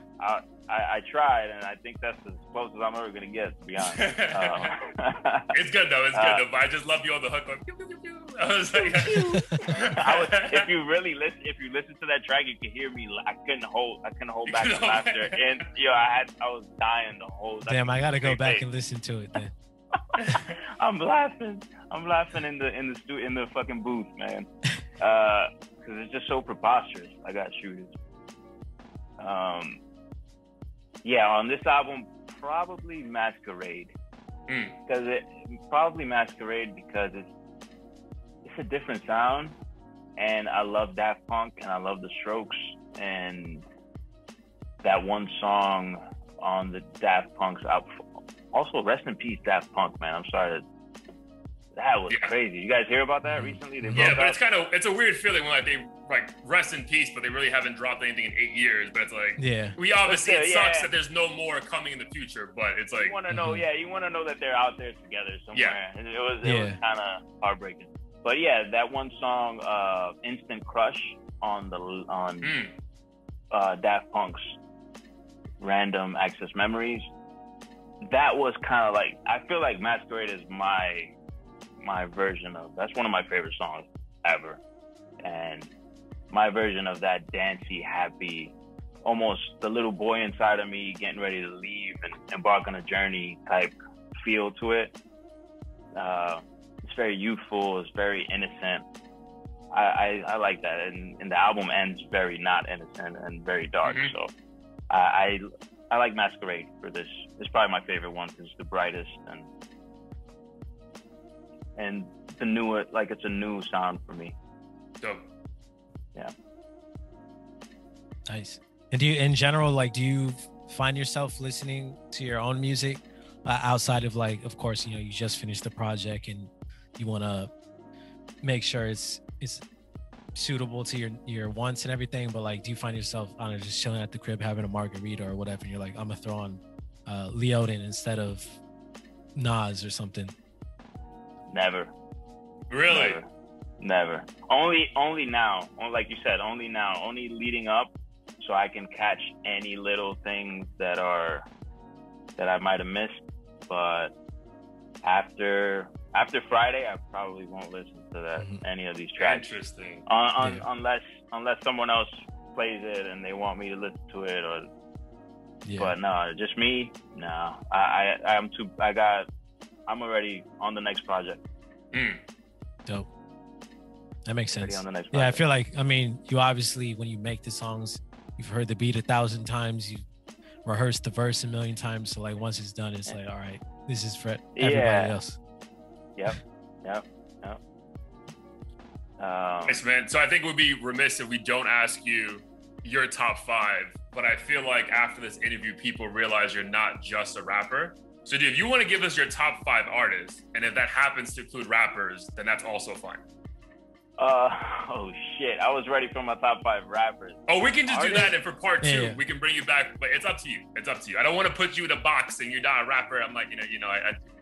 I tried, and I think that's as close as I'm ever gonna get, to be honest. It's good though. It's good though. But I just love you on the hook. Like, pew, pew, pew, pew. I was like, if you listen to that track, you can hear me. I couldn't hold back the laughter, and I was dying the whole. Damn, I gotta go back and listen to it then. I'm laughing in the fucking booth, man, because it's just so preposterous. I got Shooters. Yeah, on this album, probably Masquerade, because it's a different sound, and I love Daft Punk, and I love the Strokes, and that one song on the Daft Punk's album. Also, rest in peace, Daft Punk, man. I'm sorry. That was crazy. You guys hear about that recently? They broke up? It's a weird feeling when like they like rest in peace, but they really haven't dropped anything in 8 years. But it's like, we obviously it sucks that there's no more coming in the future. But it's like you want to know, you want to know that they're out there together somewhere. And it was kind of heartbreaking. But yeah, that one song, "Instant Crush" on Daft Punk's "Random Access Memories." That was kind of like, I feel like Masquerade is my version of, that's one of my favorite songs ever, and my version of that dancey, happy, almost the little boy inside of me getting ready to leave and embark on a journey type feel to it. It's very youthful, it's very innocent. I like that, and the album ends very not innocent and very dark. So I like Masquerade for this. It's probably my favorite one because it's the brightest, and and the new, like it's a new sound for me. Dope. Yeah. Nice. And do you, in general, like, do you find yourself listening to your own music outside of, like, of course, you know, you just finished the project and you want to make sure it's suitable to your wants and everything, but like, do you find yourself, I don't know, just chilling at the crib having a margarita or whatever, and you're like, I'm gonna throw on Leoden instead of Nas or something? Never. Really? Never. Only now. Like you said, only now. Only leading up, so I can catch any little things that I might have missed. But after Friday, I probably won't listen to that any of these tracks. Interesting. Unless someone else plays it and they want me to listen to it, or. Yeah. But no, just me. No, I'm already on the next project. Dope. That makes sense. On the next project. Yeah, I feel like, I mean, you obviously, when you make the songs, you've heard the beat 1,000 times, you've rehearsed the verse 1,000,000 times. So like, once it's done, it's like, all right, this is for everybody else. Yep. Nice, man. So I think it would be remiss if we don't ask you your top 5, but I feel like after this interview, people realize you're not just a rapper. So dude, if you want to give us your top 5 artists, and if that happens to include rappers, then that's also fine. Oh shit, I was ready for my top 5 rappers. Oh, we can just do that, and for part 2, we can bring you back, but it's up to you. It's up to you. I don't want to put you in a box and you're not a rapper. I'm like,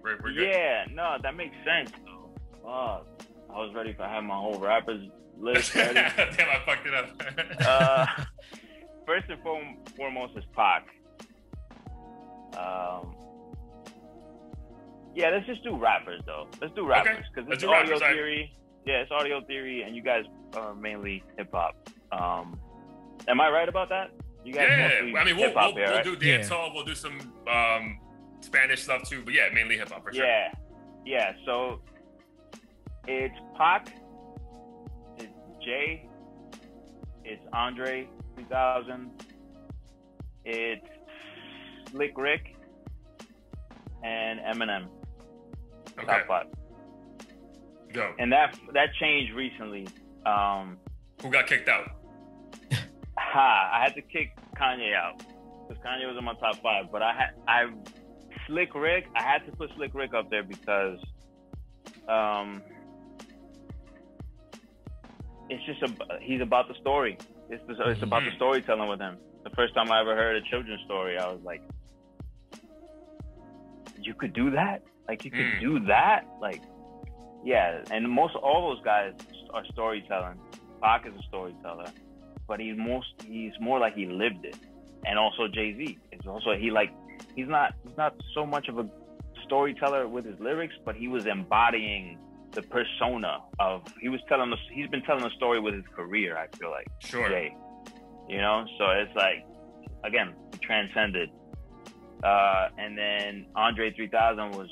we're good. Yeah, no, that makes sense though. I was ready to have my whole rappers list ready. Damn, I fucked it up. First and foremost is Pac. Yeah, let's just do rappers though. Let's do rappers because it's audio theory. Yeah, it's audio theory, and you guys are mainly hip hop. Am I right about that? You guys mostly I mean, we'll right? do dancehall. We'll do some Spanish stuff too, but yeah, mainly hip hop for sure. Yeah. So it's Pac, it's Jay, it's Andre 3000, it's Slick Rick, and Eminem. Top 5. Go. And that changed recently. Who got kicked out? I had to kick Kanye out because Kanye was in my top 5. But Slick Rick. I had to put Slick Rick up there because it's just he's about the story. It's about the storytelling with him. The first time I ever heard a children's story, I was like, you could do that? Like, you could do that? Like, yeah. And all those guys are storytelling. Pac is a storyteller, but he's more like he lived it. And also Jay-Z. It's also, he's not so much of a storyteller with his lyrics, but he was embodying the persona of, he's been telling a story with his career, I feel like. Sure. Jay. So it's like, again, he transcended. And then Andre 3000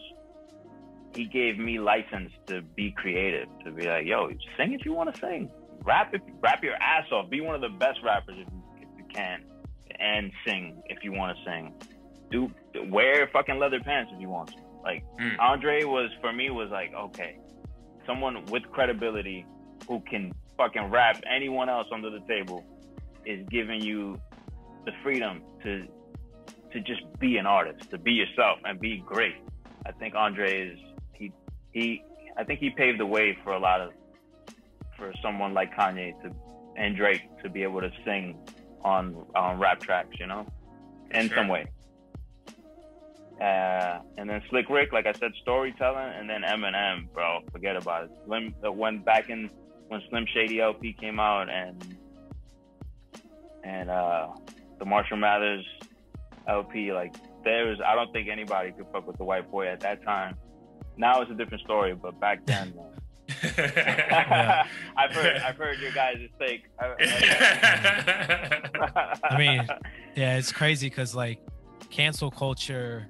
he gave me license to be creative, to be like, yo, sing if you want to sing. Rap your ass off. Be one of the best rappers if you can. And sing if you want to sing. Wear fucking leather pants if you want to. Like, Andre was like, okay, someone with credibility who can fucking rap anyone else under the table is giving you the freedom to just be an artist, to be yourself and be great. I think Andre I think he paved the way for someone like Kanye and Drake to be able to sing on rap tracks, in some way. And then Slick Rick, like I said, storytelling, and then Eminem, bro, forget about it. When Slim Shady LP came out and the Marshall Mathers LP, like, I don't think anybody could fuck with the white boy at that time. Now it's a different story, but back then, I've heard your guys' take. I mean, yeah, it's crazy because like cancel culture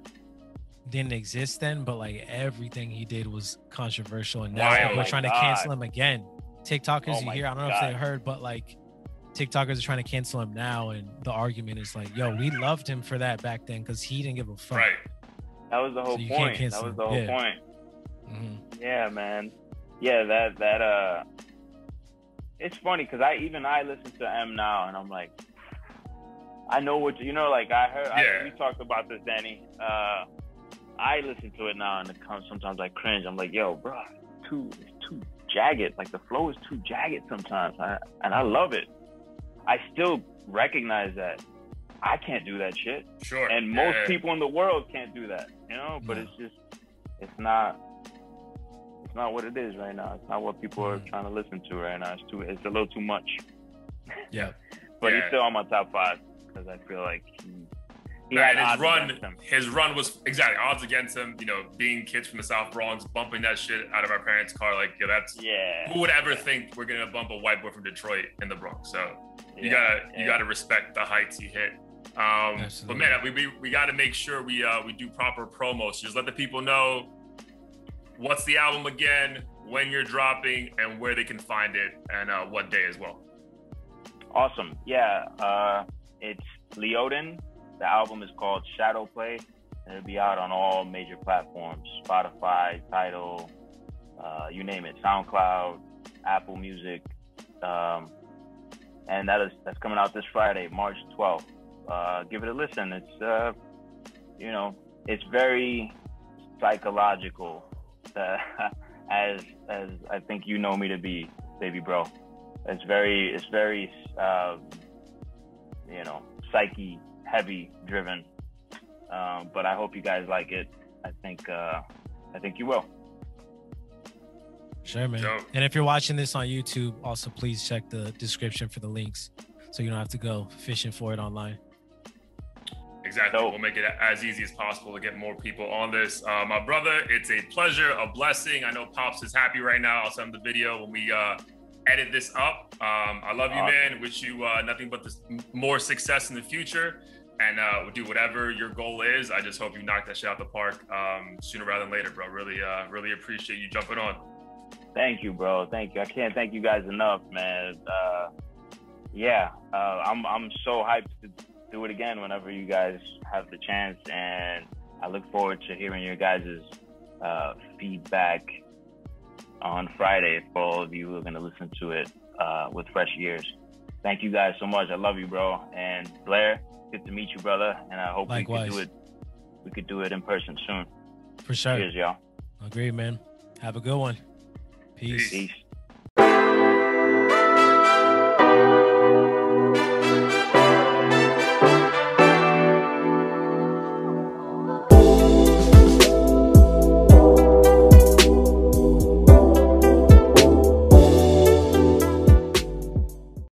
didn't exist then, but like everything he did was controversial, and now people are trying to cancel him again. TikTokers, you hear, I don't know if they heard, but like TikTokers are trying to cancel him now, and the argument is like, yo, we loved him for that back then because he didn't give a fuck. Right. That was the whole point. That was the whole point. Yeah, man. Yeah, that it's funny because I listen to M now, and I'm like, I know what you know. Like I heard, we talked about this, Danny. I listen to it now, and it comes sometimes I cringe. I'm like, yo, bro, it's too jagged. Like the flow is too jagged sometimes, and I love it. I still recognize that I can't do that shit. Sure. And most people in the world can't do that, you know. But it's not what it is right now. It's not what people are trying to listen to right now. It's a little too much. Yeah. But he's still on my top 5 because I feel like his run was exactly odds against him. You know, being kids from the South Bronx, bumping that shit out of our parents' car. Like, who would ever think we're gonna bump a white boy from Detroit in the Bronx? So you gotta respect the heights he hit. But man, we got to make sure we do proper promos. Just let the people know what's the album again, when you're dropping, and where they can find it, and what day as well. Awesome. Yeah, it's Leoden. The album is called ShadowPlay, and it'll be out on all major platforms: Spotify, Tidal, you name it, SoundCloud, Apple Music, and that's coming out this Friday, March 12th. Give it a listen. It's it's very psychological, as I think you know me to be, baby bro. It's very psyche heavy driven. But I hope you guys like it. I think you will. Sure, man. Dope. And if you're watching this on YouTube, also please check the description for the links, so you don't have to go fishing for it online. Exactly. Dope. We'll make it as easy as possible to get more people on this. My brother, it's a pleasure, a blessing. I know Pops is happy right now. I'll send him the video when we edit this up. I love you, man. Wish you nothing but more success in the future. And we'll do whatever your goal is. I just hope you knock that shit out the park sooner rather than later, bro. Really appreciate you jumping on. Thank you, bro. Thank you. I can't thank you guys enough, man. I'm so hyped to do it again whenever you guys have the chance, and I look forward to hearing your guys' feedback on Friday for all of you who are going to listen to it with fresh ears. Thank you guys so much. I love you, bro. And Blair, good to meet you, brother. And I hope Likewise. we could do it in person soon. For sure. Cheers, y'all. Agreed, man. Have a good one. Peace. Peace.